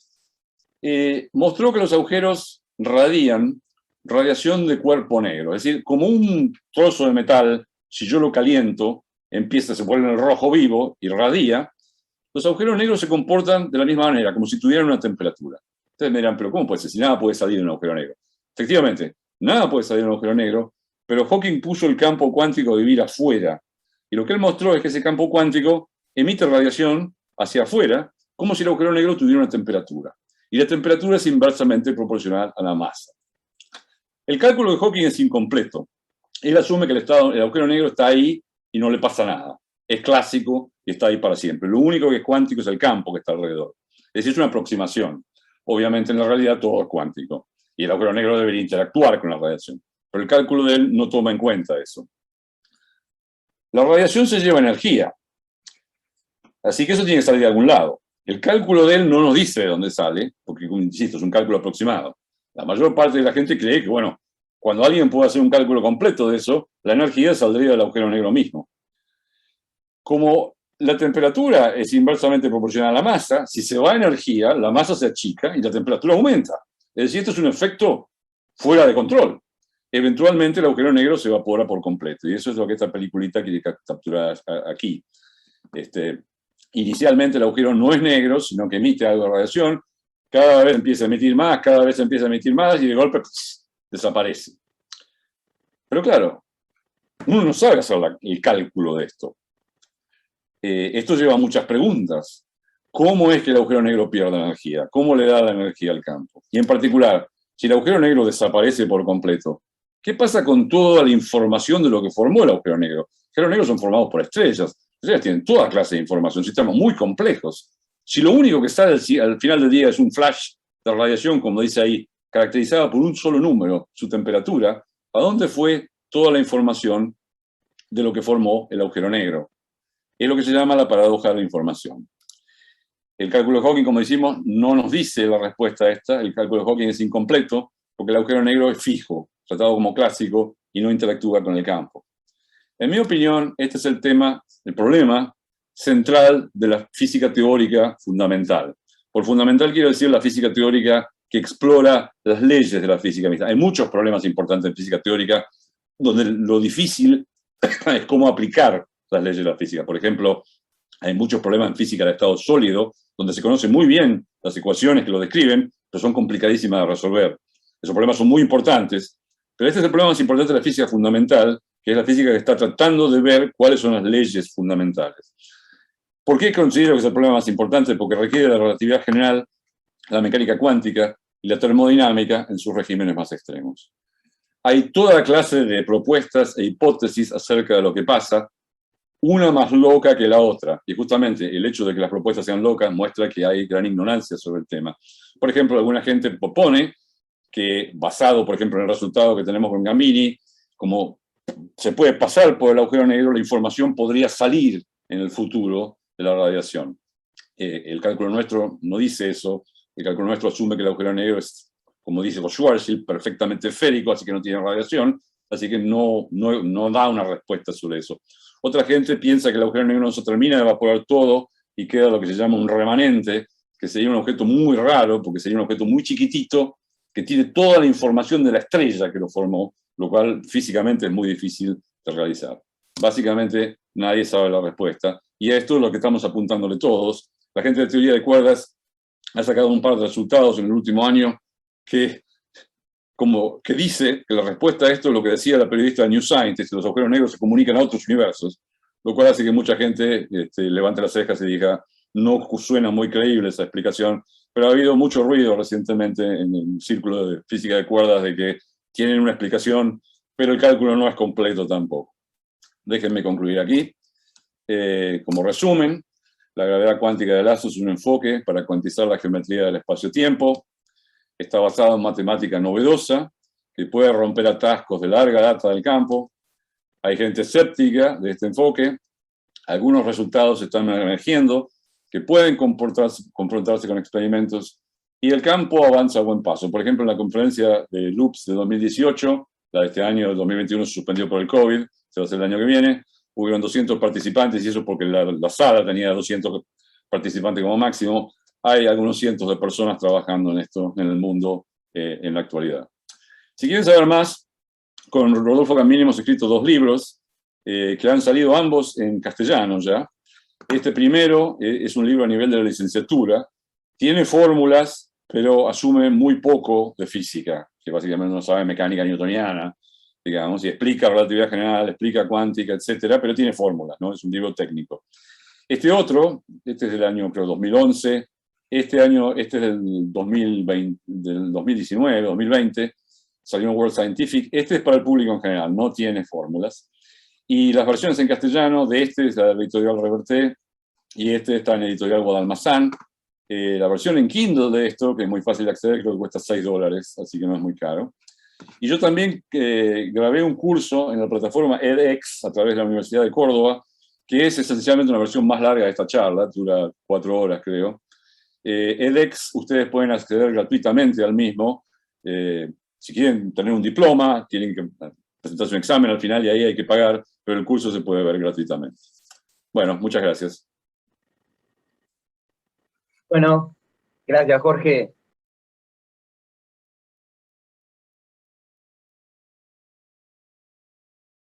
Mostró que los agujeros radian radiación de cuerpo negro. Es decir, como un trozo de metal, si yo lo caliento, se pone en el rojo vivo y radia. Los agujeros negros se comportan de la misma manera, como si tuvieran una temperatura. Ustedes me dirán, pero ¿cómo puede ser? Si nada puede salir de un agujero negro. Efectivamente, nada puede salir de un agujero negro, pero Hawking puso el campo cuántico de vivir afuera. Y lo que él mostró es que ese campo cuántico emite radiación hacia afuera, como si el agujero negro tuviera una temperatura. Y la temperatura es inversamente proporcional a la masa. El cálculo de Hawking es incompleto. Él asume que el agujero negro está ahí y no le pasa nada. Es clásico y está ahí para siempre. Lo único que es cuántico es el campo que está alrededor. Es decir, es una aproximación. Obviamente, en la realidad, todo es cuántico. Y el agujero negro debería interactuar con la radiación. Pero el cálculo de él no toma en cuenta eso. La radiación se lleva energía. Así que eso tiene que salir de algún lado. El cálculo de él no nos dice de dónde sale, porque, insisto, es un cálculo aproximado. La mayor parte de la gente cree que, bueno, cuando alguien puede hacer un cálculo completo de eso, la energía saldría del agujero negro mismo. Como la temperatura es inversamente proporcional a la masa, si se va energía, la masa se achica y la temperatura aumenta. Es decir, esto es un efecto fuera de control. Eventualmente el agujero negro se evapora por completo. Y eso es lo que esta peliculita quiere capturar aquí. Inicialmente el agujero no es negro, sino que emite algo de radiación. Cada vez empieza a emitir más, cada vez empieza a emitir más y de golpe desaparece. Pero claro, uno no sabe hacer el cálculo de esto. Esto lleva a muchas preguntas. ¿Cómo es que el agujero negro pierde energía? ¿Cómo le da la energía al campo? Y en particular, si el agujero negro desaparece por completo, ¿qué pasa con toda la información de lo que formó el agujero negro? Los agujeros negros son formados por estrellas. Las estrellas tienen toda clase de información, sistemas muy complejos. Si lo único que sale al final del día es un flash de radiación, como dice ahí, caracterizada por un solo número, su temperatura, ¿a dónde fue toda la información de lo que formó el agujero negro? Es lo que se llama la paradoja de la información. El cálculo de Hawking, como decimos, no nos dice la respuesta a esta. El cálculo de Hawking es incompleto, porque el agujero negro es fijo, tratado como clásico, y no interactúa con el campo. En mi opinión, este es el problema central de la física teórica fundamental. Por fundamental quiero decir la física teórica que explora las leyes de la física misma. Hay muchos problemas importantes en física teórica donde lo difícil es cómo aplicar las leyes de la física. Por ejemplo, hay muchos problemas en física de estado sólido, donde se conocen muy bien las ecuaciones que lo describen, pero son complicadísimas de resolver. Esos problemas son muy importantes, pero este es el problema más importante de la física fundamental, que es la física que está tratando de ver cuáles son las leyes fundamentales. ¿Por qué considero que es el problema más importante? Porque requiere la relatividad general, la mecánica cuántica y la termodinámica en sus regímenes más extremos. Hay toda clase de propuestas e hipótesis acerca de lo que pasa, una más loca que la otra. Y justamente el hecho de que las propuestas sean locas muestra que hay gran ignorancia sobre el tema. Por ejemplo, alguna gente propone que, basado, por ejemplo, en el resultado que tenemos con Gambini, como se puede pasar por el agujero negro, la información podría salir en el futuro de la radiación. El cálculo nuestro no dice eso. El cálculo nuestro asume que el agujero negro es, como dice Schwarzschild, perfectamente esférico, así que no tiene radiación, así que no da una respuesta sobre eso. Otra gente piensa que el agujero negro no se termina de evaporar todo y queda lo que se llama un remanente, que sería un objeto muy raro, porque sería un objeto muy chiquitito, que tiene toda la información de la estrella que lo formó, lo cual físicamente es muy difícil de realizar. Básicamente, nadie sabe la respuesta, y esto es lo que estamos apuntándole todos. La gente de teoría de cuerdas ha sacado un par de resultados en el último año que dice que la respuesta a esto es lo que decía la periodista New Scientist, que los agujeros negros se comunican a otros universos, lo cual hace que mucha gente levante las cejas y diga, no suena muy creíble esa explicación, pero ha habido mucho ruido recientemente en el círculo de física de cuerdas de que tienen una explicación, pero el cálculo no es completo tampoco. Déjenme concluir aquí. Como resumen, la gravedad cuántica de lazos es un enfoque para cuantizar la geometría del espacio-tiempo. Está basado en matemática novedosa, que puede romper atascos de larga data del campo. Hay gente escéptica de este enfoque. Algunos resultados están emergiendo que pueden confrontarse con experimentos, y el campo avanza a buen paso. Por ejemplo, en la conferencia de Loops de 2018, la de este año, el 2021, se suspendió por el COVID, se va a hacer el año que viene, hubieron 200 participantes, y eso porque la sala tenía 200 participantes como máximo. Hay algunos cientos de personas trabajando en esto en el mundo en la actualidad. Si quieren saber más, con Rodolfo Gambini hemos escrito 2 libros que han salido ambos en castellano ya. Este primero es un libro a nivel de la licenciatura. Tiene fórmulas, pero asume muy poco de física, que básicamente no sabe mecánica newtoniana, digamos, y explica relatividad general, explica cuántica, etcétera, pero tiene fórmulas, ¿no? Es un libro técnico. Este otro, este es del año, creo, 2011, este es del 2019, 2020, salió en World Scientific. Este es para el público en general, no tiene fórmulas. Y las versiones en castellano de este es la editorial Reverté, y este está en editorial Guadalmazán. La versión en Kindle de esto, que es muy fácil de acceder, creo que cuesta $6, así que no es muy caro. Y yo también grabé un curso en la plataforma edX a través de la Universidad de Córdoba, que es esencialmente una versión más larga de esta charla, dura 4 horas creo. edX, ustedes pueden acceder gratuitamente al mismo. Si quieren tener un diploma, tienen que presentarse un examen al final y ahí hay que pagar, pero el curso se puede ver gratuitamente. Bueno, muchas gracias. Bueno, gracias Jorge.